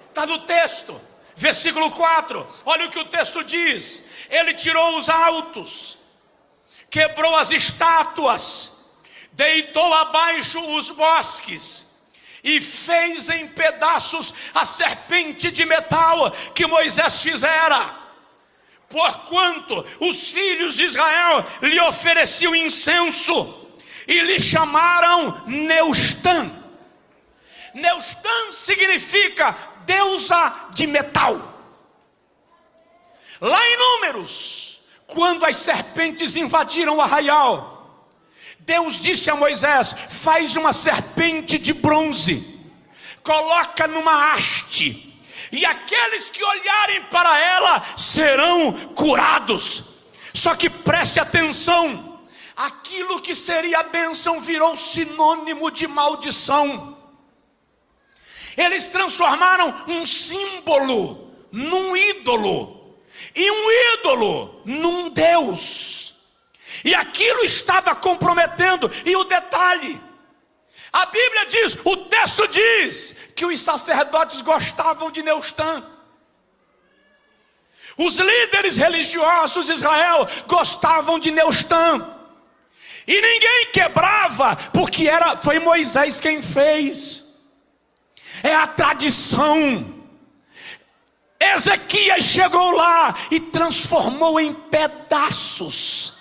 Speaker 2: Está no texto, versículo 4. Olha o que o texto diz: ele tirou os altos, quebrou as estátuas, deitou abaixo os bosques e fez em pedaços a serpente de metal que Moisés fizera. Porquanto os filhos de Israel lhe ofereciam incenso e lhe chamaram Neustan. Neustan significa deusa de metal. Lá em Números, quando as serpentes invadiram o arraial, Deus disse a Moisés: faz uma serpente de bronze, coloca numa haste, e aqueles que olharem para ela serão curados. Só que preste atenção, aquilo que seria bênção virou sinônimo de maldição. Eles transformaram um símbolo num ídolo, e um ídolo num Deus. E aquilo estava comprometendo. E o detalhe, a Bíblia diz, o texto diz, que os sacerdotes gostavam de Neustan. Os líderes religiosos de Israel gostavam de Neustan. E ninguém quebrava, porque foi Moisés quem fez. É a tradição. Ezequias chegou lá e transformou em pedaços.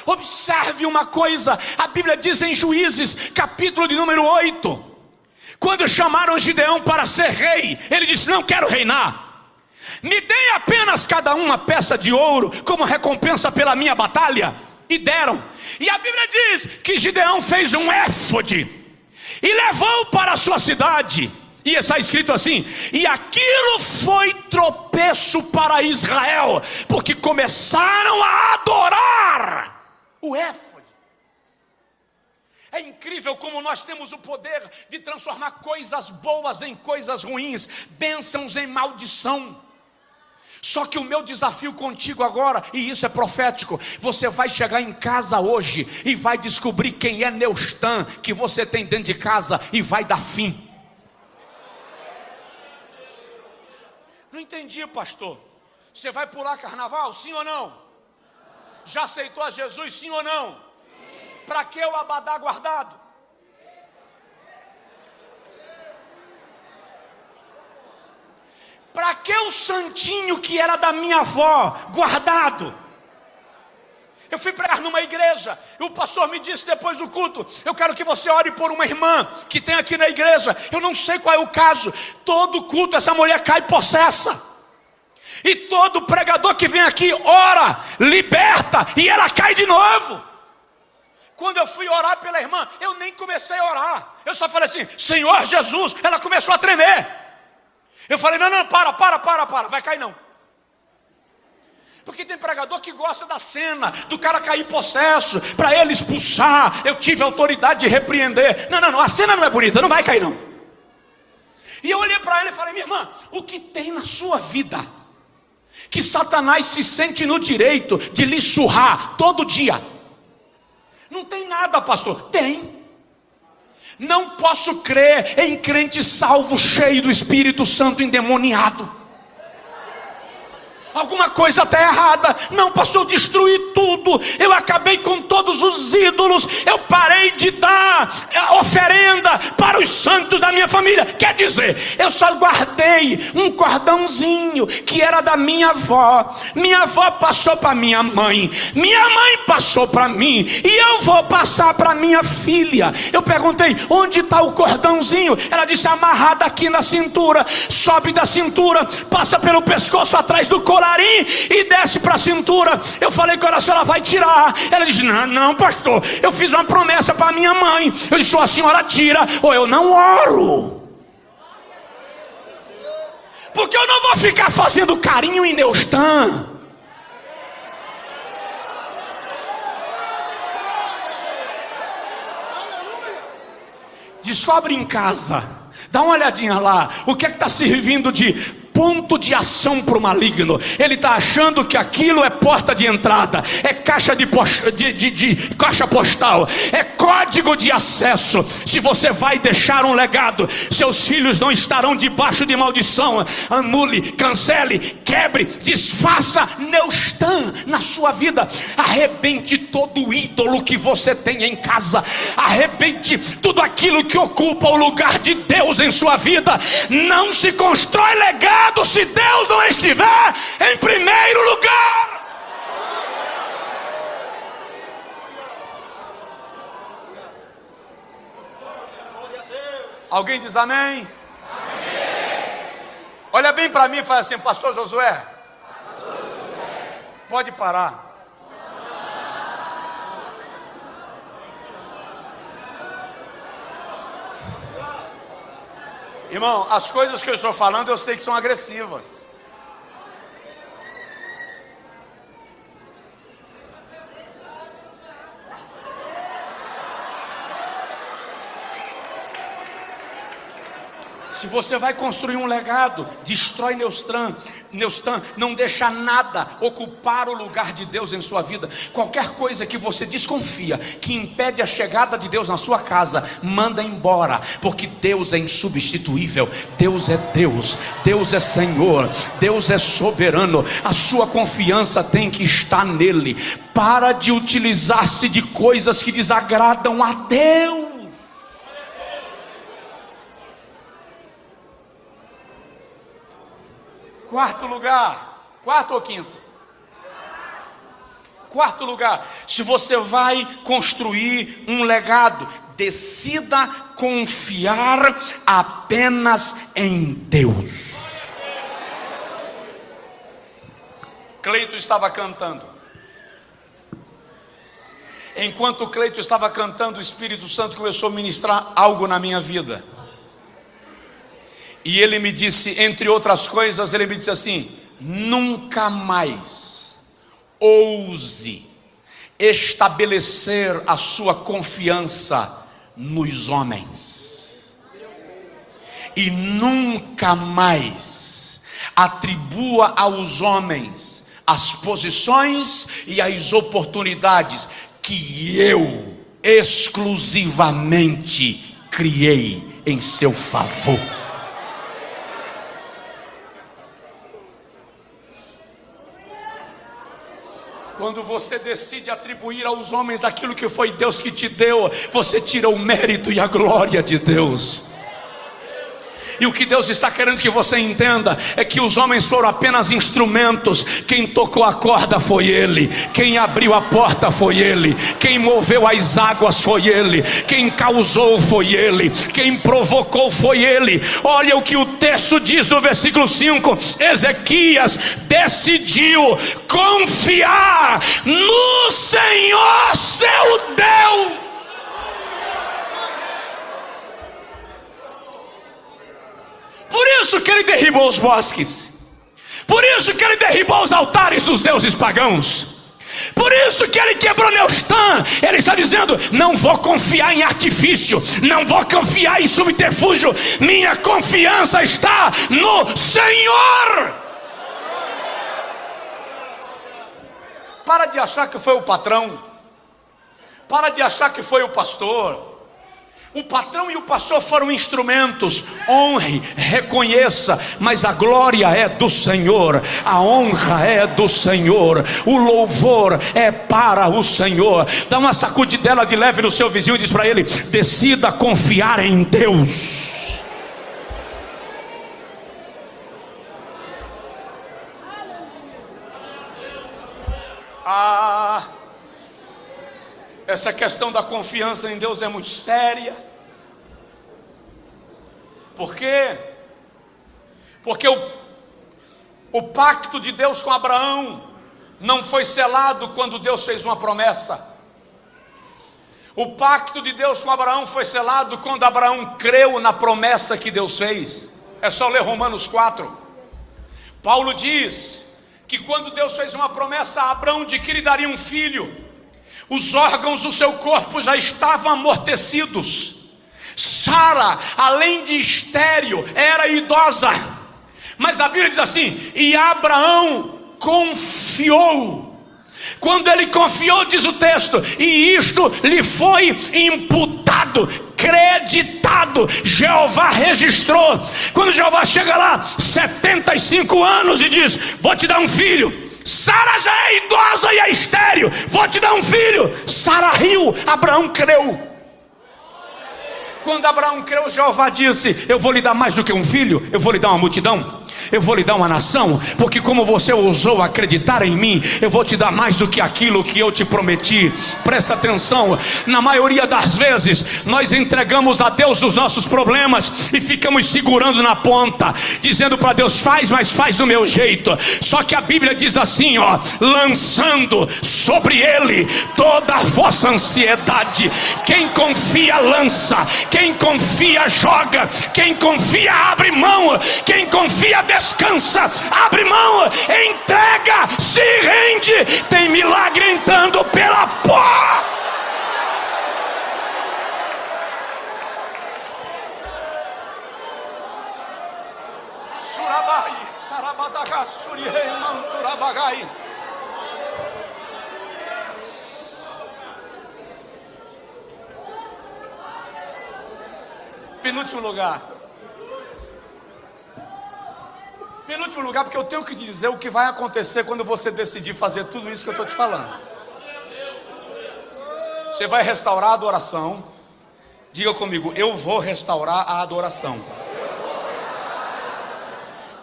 Speaker 2: Observe uma coisa, a Bíblia diz em Juízes, capítulo de número 8, quando chamaram Gideão para ser rei, ele disse: não quero reinar, me deem apenas cada uma peça de ouro como recompensa pela minha batalha. E deram. E a Bíblia diz que Gideão fez um éfode e levou para a sua cidade. E está escrito assim: e aquilo foi tropeço para Israel, porque começaram a adorar o éfode. É incrível como nós temos o poder de transformar coisas boas em coisas ruins, bênçãos em maldição. Só que o meu desafio contigo agora, e isso é profético, você vai chegar em casa hoje e vai descobrir quem é Neustan que você tem dentro de casa e vai dar fim. Não entendi, pastor. Você vai pular carnaval, sim ou não? Já aceitou a Jesus, sim ou não? Para que o abadá guardado? Para que o santinho que era da minha avó guardado? Eu fui pregar numa igreja e o pastor me disse depois do culto: eu quero que você ore por uma irmã que tem aqui na igreja. Eu não sei qual é o caso. Todo culto essa mulher cai possessa. E todo pregador que vem aqui ora, liberta, e ela cai de novo. Quando eu fui orar pela irmã, eu nem comecei a orar. Eu só falei assim: Senhor Jesus. Ela começou a tremer. Eu falei: não, para, vai cair não. Porque tem pregador que gosta da cena, do cara cair possesso, para ele expulsar. Eu tive autoridade de repreender. Não, a cena não é bonita, não vai cair não. E eu olhei para ele e falei: minha irmã, o que tem na sua vida que Satanás se sente no direito de lhe surrar todo dia? Não tem nada, pastor. Tem. Não posso crer em crente salvo, cheio do Espírito Santo, endemoniado. Alguma coisa está errada. Não, pastor, eu destruí tudo. Eu acabei com todos os ídolos. Eu parei de dar oferenda para os santos da minha família. Quer dizer, eu só guardei um cordãozinho que era da minha avó. Minha avó passou para minha mãe. Minha mãe passou para mim. E eu vou passar para minha filha. Eu perguntei: onde está o cordãozinho? Ela disse: amarrado aqui na cintura. Sobe da cintura, passa pelo pescoço atrás do colar e desce para a cintura. Eu falei: que hora a senhora vai tirar? Ela disse: não, pastor, eu fiz uma promessa para minha mãe. Eu disse: ou a senhora tira ou eu não oro. Porque eu não vou ficar fazendo carinho em Neustan. Descobre em casa, dá uma olhadinha lá, o que é que está servindo de ponto de ação para o maligno. Ele está achando que aquilo é porta de entrada, é caixa caixa postal, é código de acesso. Se você vai deixar um legado, seus filhos não estarão debaixo de maldição. Anule, cancele, quebre, desfaça Neustan na sua vida. Arrebente todo ídolo que você tem em casa. Arrebente tudo aquilo que ocupa o lugar de Deus em sua vida. Não se constrói legado se Deus não estiver em primeiro lugar. Alguém diz amém? Amém. Olha bem para mim e fala assim: pastor Josué, pode parar. Irmão, as coisas que eu estou falando eu sei que são agressivas. Se você vai construir um legado, destrói Neustan, não deixa nada ocupar o lugar de Deus em sua vida. Qualquer coisa que você desconfia, que impede a chegada de Deus na sua casa, manda embora, porque Deus é insubstituível. Deus é Deus, Deus é Senhor, Deus é soberano. A sua confiança tem que estar nele. Para de utilizar-se de coisas que desagradam a Deus. Quarto lugar, quarto ou quinto? Quarto lugar, se você vai construir um legado, decida confiar apenas em Deus. Cleito estava cantando. Enquanto Cleito estava cantando, o Espírito Santo começou a ministrar algo na minha vida. E ele me disse, entre outras coisas, ele me disse assim: nunca mais ouse estabelecer a sua confiança nos homens. E nunca mais atribua aos homens as posições e as oportunidades que eu exclusivamente criei em seu favor. Quando você decide atribuir aos homens aquilo que foi Deus que te deu, você tira o mérito e a glória de Deus. E o que Deus está querendo que você entenda é que os homens foram apenas instrumentos. Quem tocou a corda foi Ele, quem abriu a porta foi Ele, quem moveu as águas foi Ele, quem causou foi Ele, quem provocou foi Ele. Olha o que o texto diz no versículo 5: Ezequias decidiu confiar no Senhor seu Deus. Por isso que ele derribou os bosques, por isso que ele derribou os altares dos deuses pagãos, por isso que ele quebrou Neustã. Ele está dizendo: não vou confiar em artifício, não vou confiar em subterfúgio, minha confiança está no Senhor. Para de achar que foi o patrão, para de achar que foi o pastor. O patrão e o pastor foram instrumentos. Honre, reconheça, mas a glória é do Senhor, a honra é do Senhor, o louvor é para o Senhor. Dá uma sacudidela de leve no seu vizinho e diz para ele: decida confiar em Deus. Essa questão da confiança em Deus é muito séria. Por quê? Porque o pacto de Deus com Abraão não foi selado quando Deus fez uma promessa. O pacto de Deus com Abraão foi selado quando Abraão creu na promessa que Deus fez. É só ler Romanos 4. Paulo diz que quando Deus fez uma promessa a Abraão de que lhe daria um filho, os órgãos do seu corpo já estavam amortecidos. Sara, além de estéril, era idosa. Mas a Bíblia diz assim: e Abraão confiou. Quando ele confiou, diz o texto, e isto lhe foi imputado, creditado. Jeová registrou. Quando Jeová chega lá, 75 anos, e diz: vou te dar um filho. Sara já é idosa e é estéril, vou te dar um filho. Sara riu, Abraão creu. Quando Abraão creu, Jeová disse: eu vou lhe dar mais do que um filho, eu vou lhe dar uma multidão, eu vou lhe dar uma nação, porque como você ousou acreditar em mim, eu vou te dar mais do que aquilo que eu te prometi. Presta atenção, na maioria das vezes nós entregamos a Deus os nossos problemas e ficamos segurando na ponta, dizendo para Deus: faz, mas faz do meu jeito. Só que a Bíblia diz assim, ó: lançando sobre ele toda a vossa ansiedade. Quem confia lança, quem confia joga, quem confia abre mão, quem confia descansa, abre mão, entrega, se rende. Tem milagre entrando pela porta. Surabai, sarabadaga, surihei, manturabagai. Penúltimo lugar, porque eu tenho que dizer o que vai acontecer quando você decidir fazer tudo isso que eu estou te falando. Você vai restaurar a adoração. Diga comigo: eu vou restaurar a adoração.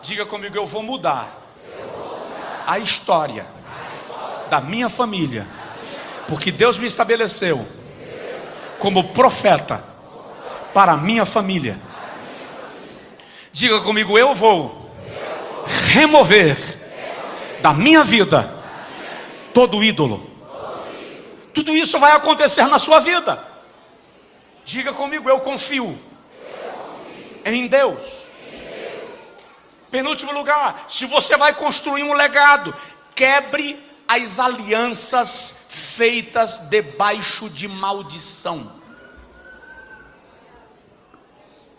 Speaker 2: Diga comigo: eu vou mudar a história da minha família, porque Deus me estabeleceu como profeta para a minha família. Diga comigo: eu vou remover da minha vida todo ídolo. Tudo isso vai acontecer na sua vida. Diga comigo: eu confio em Deus. Penúltimo lugar, se você vai construir um legado, quebre as alianças feitas debaixo de maldição.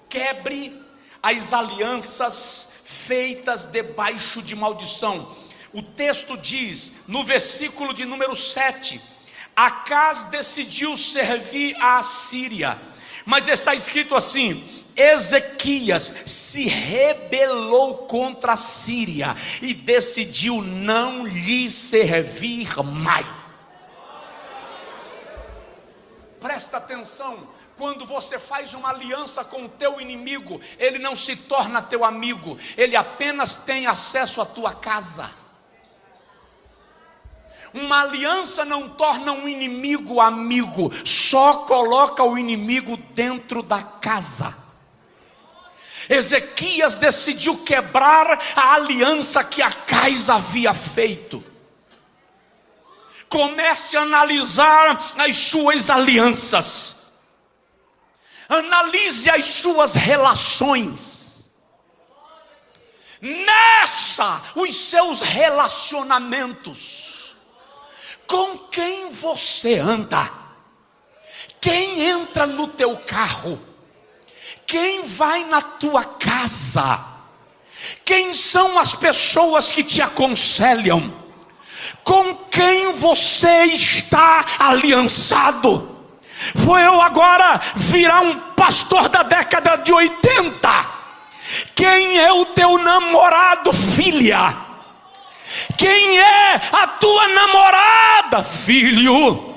Speaker 2: Quebre as alianças feitas debaixo de maldição. O texto diz, no versículo de número 7, Acaz decidiu servir a Assíria, mas está escrito assim: Ezequias se rebelou contra a Síria e decidiu não lhe servir mais. Presta atenção, quando você faz uma aliança com o teu inimigo, ele não se torna teu amigo, ele apenas tem acesso à tua casa. Uma aliança não torna um inimigo amigo, só coloca o inimigo dentro da casa. Ezequias decidiu quebrar a aliança que Acaz havia feito. Comece a analisar as suas alianças. Analise as suas relações. Meça os seus relacionamentos. Com quem você anda? Quem entra no teu carro? Quem vai na tua casa? Quem são as pessoas que te aconselham? Com quem você está aliançado? Vou eu agora virar um pastor da década de 80. Quem é o teu namorado, filha? Quem é a tua namorada, filho?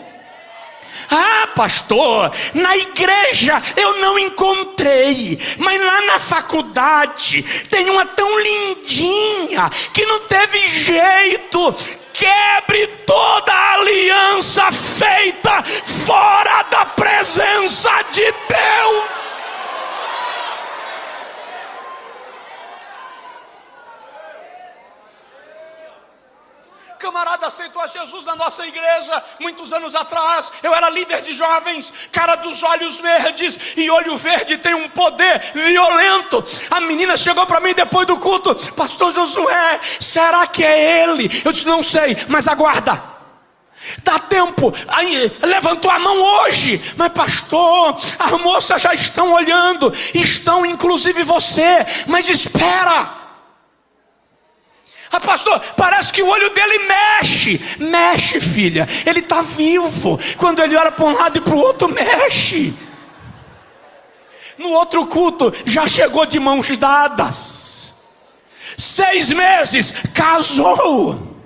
Speaker 2: Ah, pastor, na igreja eu não encontrei, mas lá na faculdade tem uma tão lindinha que não teve jeito. Quebre toda a aliança feita fora da presença de Deus. Camarada aceitou a Jesus na nossa igreja muitos anos atrás. Eu era líder de jovens, cara dos olhos verdes, e olho verde tem um poder violento. A menina chegou para mim depois do culto: pastor Josué, será que é ele? Eu disse: não sei, mas aguarda, dá tempo. Aí levantou a mão hoje: mas pastor, as moças já estão olhando, estão inclusive você, mas espera. Ah, pastor, parece que o olho dele mexe. Mexe, filha, ele está vivo. Quando ele olha para um lado e para o outro, mexe. No outro culto, já chegou de mãos dadas. 6 meses, casou.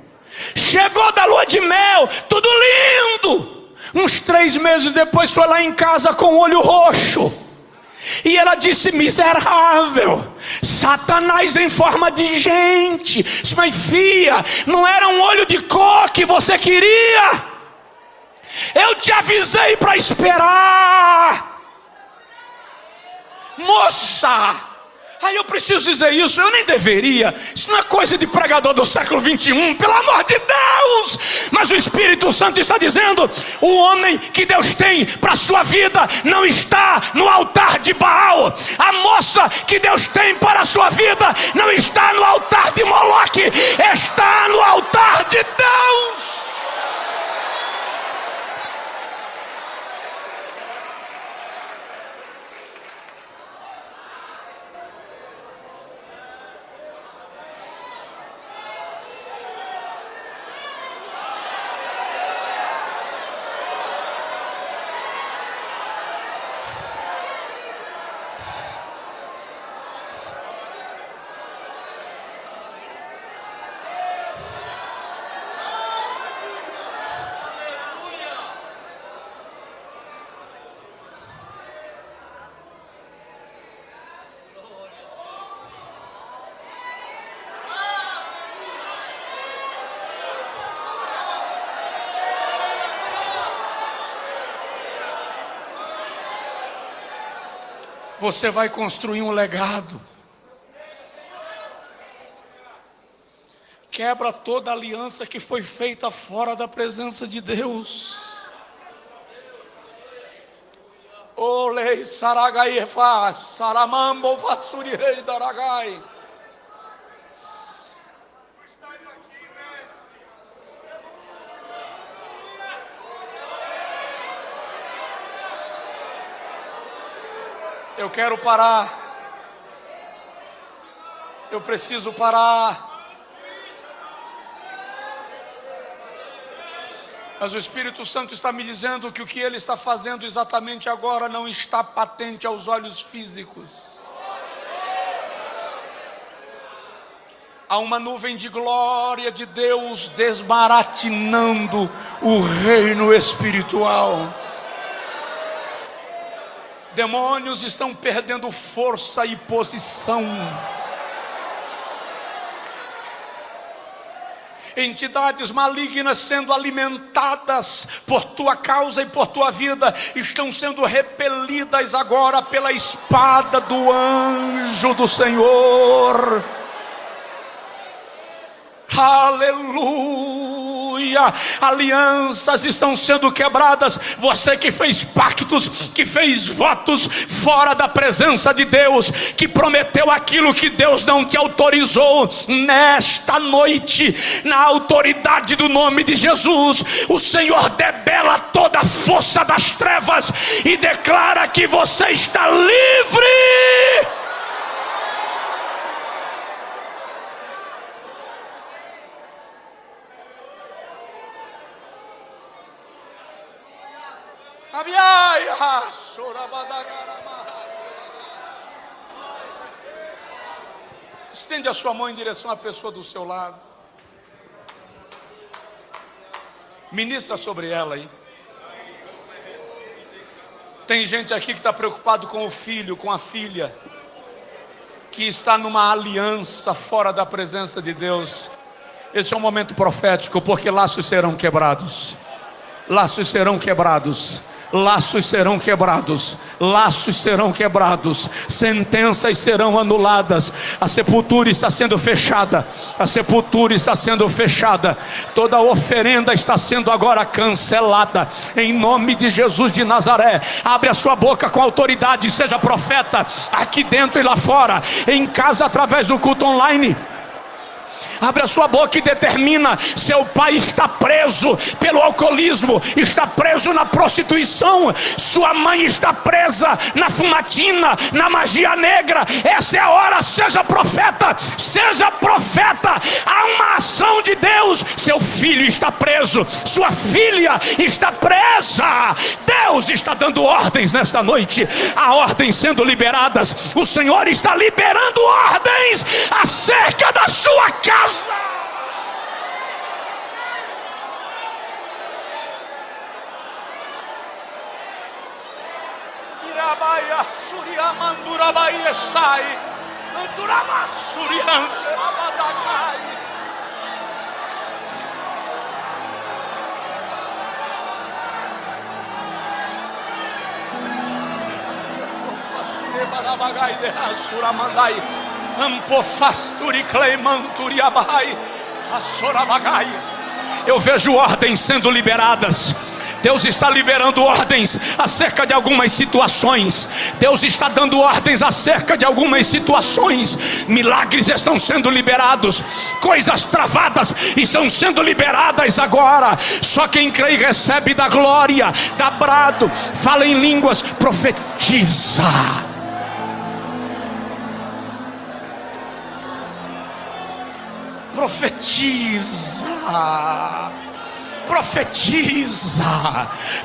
Speaker 2: Chegou da lua de mel, tudo lindo. Uns 3 meses depois foi lá em casa com o olho roxo. E ela disse: miserável, Satanás em forma de gente. Mas filha, não era um olho de cor que você queria? Eu te avisei para esperar, moça. Aí eu preciso dizer isso, eu nem deveria. Isso não é coisa de pregador do século 21, pelo amor de Deus. Mas o Espírito Santo está dizendo: o homem que Deus tem para a sua vida não está no altar de Baal. A moça que Deus tem para a sua vida não está no altar de Moloque, está no altar de Deus. Você vai construir um legado. Quebra toda aliança que foi feita fora da presença de Deus. Olei saragai faz, saramambo fasuri rei daragai. Eu quero parar.
Speaker 1: Eu preciso parar. Mas o Espírito Santo está me dizendo que o que Ele está fazendo exatamente agora não está patente aos olhos físicos. Há uma nuvem de glória de Deus desbaratinando o reino espiritual. Demônios estão perdendo força e posição. Entidades malignas sendo alimentadas por tua causa e por tua vida estão sendo repelidas agora pela espada do anjo do Senhor. Aleluia! Alianças estão sendo quebradas. Você que fez pactos, que fez votos fora da presença de Deus, que prometeu aquilo que Deus não te autorizou, nesta noite, na autoridade do nome de Jesus, o Senhor debela toda a força das trevas e declara que você está livre. Estende a sua mão em direção à pessoa do seu lado. Ministra sobre ela aí. Tem gente aqui que está preocupado com o filho, com a filha, que está numa aliança fora da presença de Deus. Esse é um momento profético, porque laços serão quebrados. Laços serão quebrados. Laços serão quebrados, laços serão quebrados, sentenças serão anuladas, a sepultura está sendo fechada, a sepultura está sendo fechada, toda oferenda está sendo agora cancelada, em nome de Jesus de Nazaré. Abre a sua boca com autoridade, seja profeta, aqui dentro e lá fora, em casa através do culto online. Abre a sua boca e determina: seu pai está preso pelo alcoolismo, está preso na prostituição, sua mãe está presa na fumatina, na magia negra. Essa é a hora, seja profeta, seja profeta. Há uma ação de Deus. Seu filho está preso, sua filha está presa. Deus está dando ordens nesta noite, há ordens sendo liberadas. O Senhor está liberando ordens acerca da sua casa. Sirabaia Surya Mandurabaia Sai Anturama Suryanche Rabadakai. Barabagai de Asuramandai Ampofasturi Cleimanturi Abai Assorabagai. Eu vejo ordens sendo liberadas. Deus está liberando ordens acerca de algumas situações. Deus está dando ordens acerca de algumas situações. Milagres estão sendo liberados, coisas travadas estão sendo liberadas agora. Só quem crê e recebe da glória, dá brado, fala em línguas, profetiza. Profetiza, profetiza,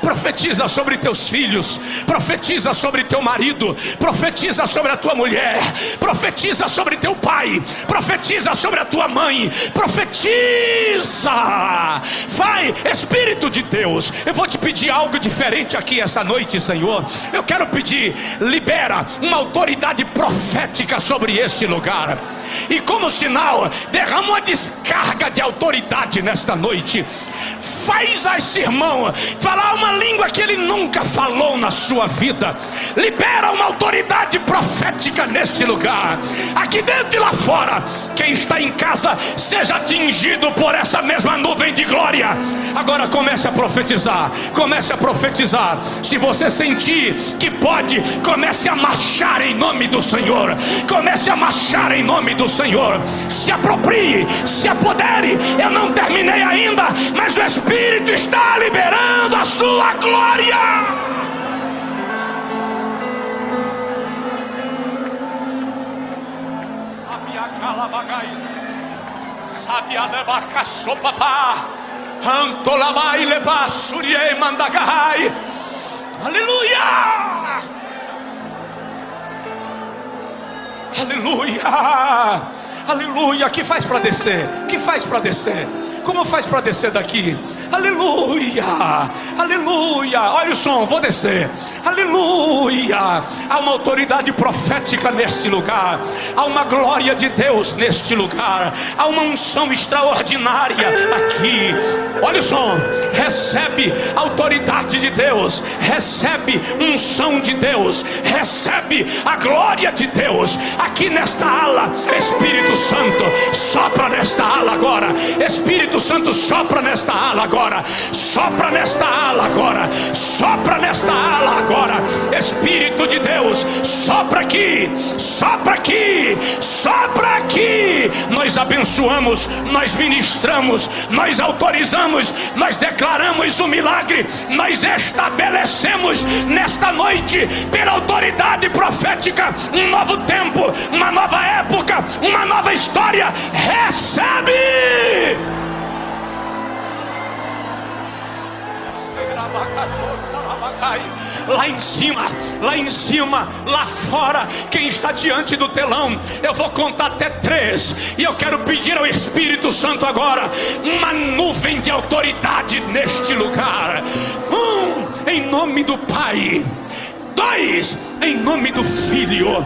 Speaker 1: profetiza sobre teus filhos, profetiza sobre teu marido, profetiza sobre a tua mulher, profetiza sobre teu pai, profetiza sobre a tua mãe, profetiza. Vai, Espírito de Deus, eu vou te pedir algo diferente aqui essa noite, Senhor. Eu quero pedir, libera uma autoridade profética sobre este lugar. E como sinal, derrama uma descarga de autoridade nesta noite. Faz a esse irmão falar uma língua que ele nunca falou na sua vida. Libera uma autoridade profética neste lugar, aqui dentro e lá fora. Quem está em casa seja atingido por essa mesma nuvem de glória. Agora comece a profetizar, comece a profetizar. Se você sentir que pode, comece a marchar em nome do Senhor. Comece a marchar em nome do Senhor. Se aproprie, se apodere. Eu não terminei ainda, mas o Espírito está liberando a sua glória.
Speaker 2: Sabe alebaca sopapá, antolabai leba suriei mandagai. Aleluia! Aleluia! Aleluia! Que faz para descer? Que faz para descer? Como faz para descer daqui? Aleluia! Aleluia! Olha o som, vou descer. Aleluia! Há uma autoridade profética neste lugar. Há uma glória de Deus neste lugar. Há uma unção extraordinária aqui. Olha o som. Recebe a autoridade de Deus. Recebe unção de Deus. Recebe a glória de Deus. Aqui nesta ala, Espírito Santo, sopra nesta ala agora. Espírito Santo, sopra nesta ala agora. Sopra nesta ala agora. Sopra nesta ala agora. Espírito de Deus, sopra aqui. Sopra aqui. Sopra aqui. Nós abençoamos, nós ministramos, nós autorizamos, nós declaramos o milagre. Nós estabelecemos nesta noite, pela autoridade profética, um novo tempo, uma nova época, uma nova história. Recebe! Lá em cima, lá fora, quem está diante do telão, eu vou contar até 3, e eu quero pedir ao Espírito Santo agora uma nuvem de autoridade neste lugar. 1, em nome do Pai. 2, em nome do Filho.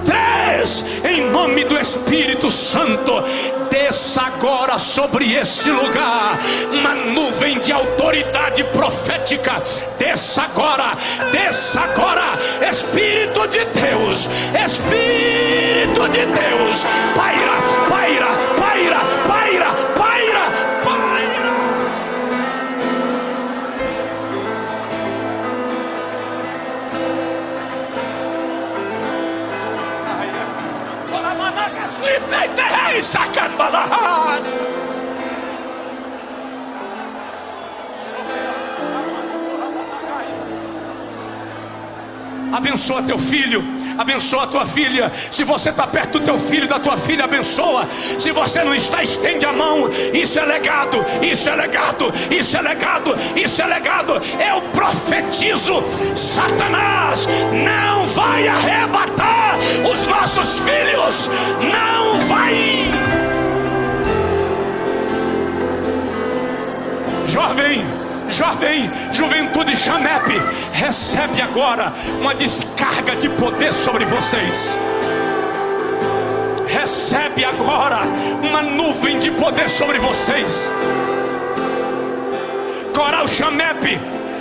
Speaker 2: 3, em nome do Espírito Santo. Desça agora sobre esse lugar uma nuvem de autoridade profética. Desça agora, desça agora. Espírito de Deus, Espírito de Deus, paira, paira, paira, paira, paira, paira. Abençoa teu filho, abençoa a tua filha. Se você está perto do teu filho e da tua filha, abençoa. Se você não está, estende a mão. Isso é legado, isso é legado, isso é legado, isso é legado. Eu profetizo: Satanás não vai arrebatar os nossos filhos. Não vai. Jovem, juventude Chamepe, recebe agora uma descarga de poder sobre vocês. Recebe agora uma nuvem de poder sobre vocês. Coral Chamepe,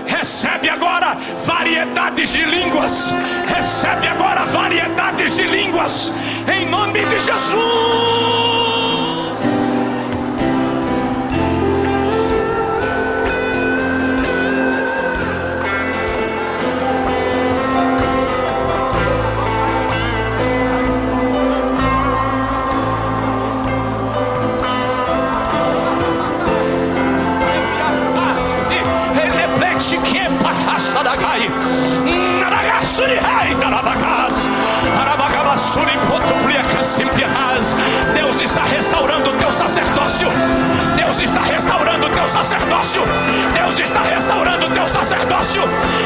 Speaker 2: recebe agora variedades de línguas. Recebe agora variedades de línguas, em nome de Jesus. Deus está restaurando o teu sacerdócio. Deus está restaurando o teu sacerdócio. Deus está restaurando o teu sacerdócio.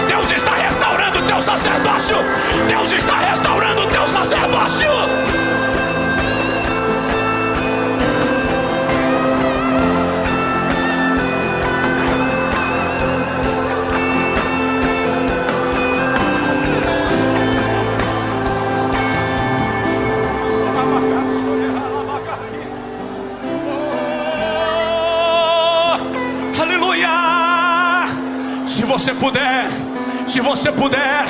Speaker 2: Deus está restaurando o teu sacerdócio. Deus está restaurando o teu sacerdócio. Se você puder,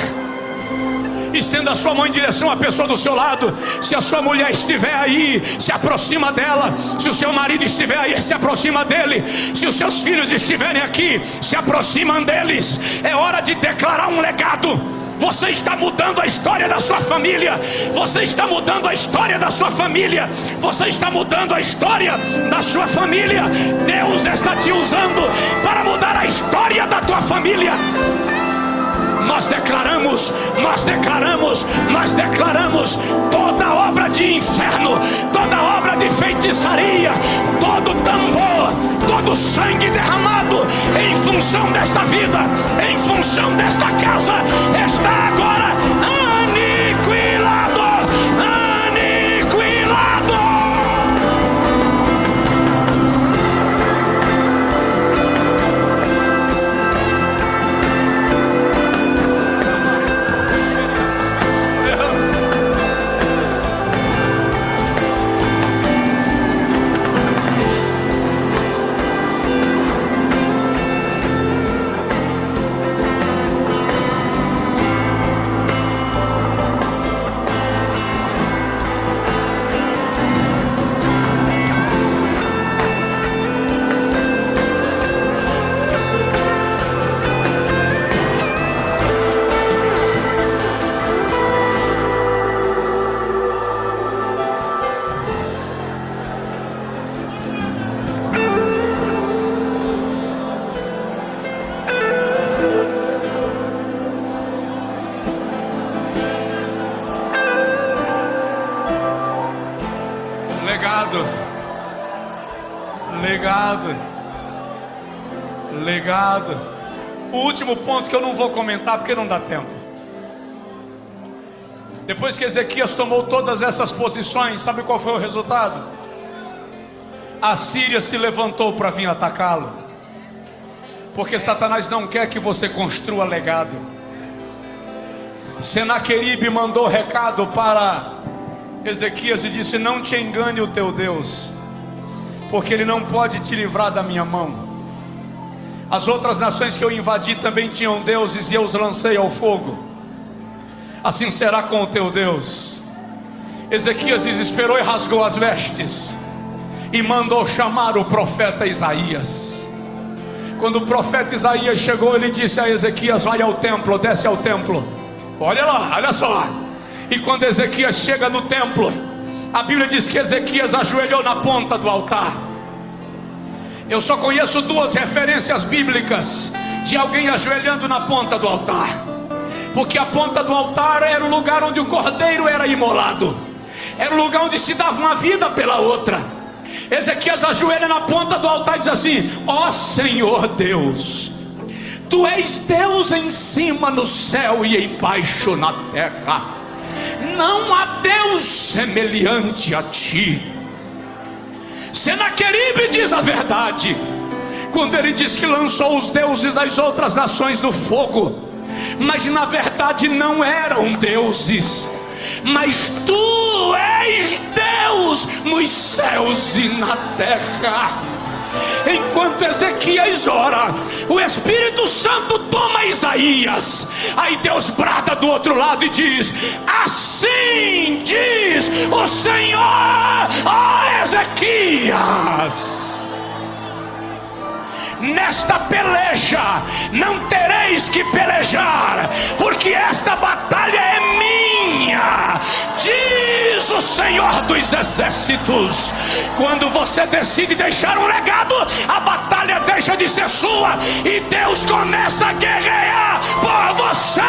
Speaker 2: estenda a sua mão em direção à pessoa do seu lado. Se a sua mulher estiver aí, se aproxima dela. Se o seu marido estiver aí, se aproxima dele. Se os seus filhos estiverem aqui, se aproximam deles. É hora de declarar um legado. Você está mudando a história da sua família. Você está mudando a história da sua família. Você está mudando a história da sua família. Deus está te usando para mudar a história da tua família. Nós declaramos toda obra de inferno, toda obra feitiçaria, todo tambor, todo sangue derramado em função desta vida, em função desta casa, está agora aniquilado, aniquilado. Legado. O último ponto que eu não vou comentar porque não dá tempo. Depois que Ezequias tomou todas essas posições, sabe qual foi o resultado? A Síria se levantou para vir atacá-lo, porque Satanás não quer que você construa legado. Senaqueribe mandou recado para Ezequias e disse: não te engane o teu Deus, porque ele não pode te livrar da minha mão. As outras nações que eu invadi também tinham deuses e eu os lancei ao fogo. Assim será com o teu Deus. Ezequias desesperou e rasgou as vestes e mandou chamar o profeta Isaías. Quando o profeta Isaías chegou, ele disse a Ezequias: vai ao templo, desce ao templo. Olha lá, olha só. E quando Ezequias chega no templo, a Bíblia diz que Ezequias ajoelhou na ponta do altar. Eu só conheço duas referências bíblicas de alguém ajoelhando na ponta do altar, porque a ponta do altar era o lugar onde o cordeiro era imolado, era o lugar onde se dava uma vida pela outra. Ezequias ajoelha na ponta do altar e diz assim: ó Senhor Deus, Tu és Deus em cima no céu e embaixo na terra, não há Deus semelhante a Ti. Senaqueribe diz a verdade quando ele diz que lançou os deuses das outras nações no fogo, mas na verdade não eram deuses, mas Tu és Deus nos céus e na terra. Enquanto Ezequias ora, o Espírito Santo toma Isaías. Aí Deus brada do outro lado e diz: assim diz o Senhor, ó Ezequias, nesta peleja não tereis que pelejar, porque esta batalha é minha, diz o Senhor dos exércitos. Quando você decide deixar um legado, a batalha deixa de ser sua e Deus começa a guerrear por você.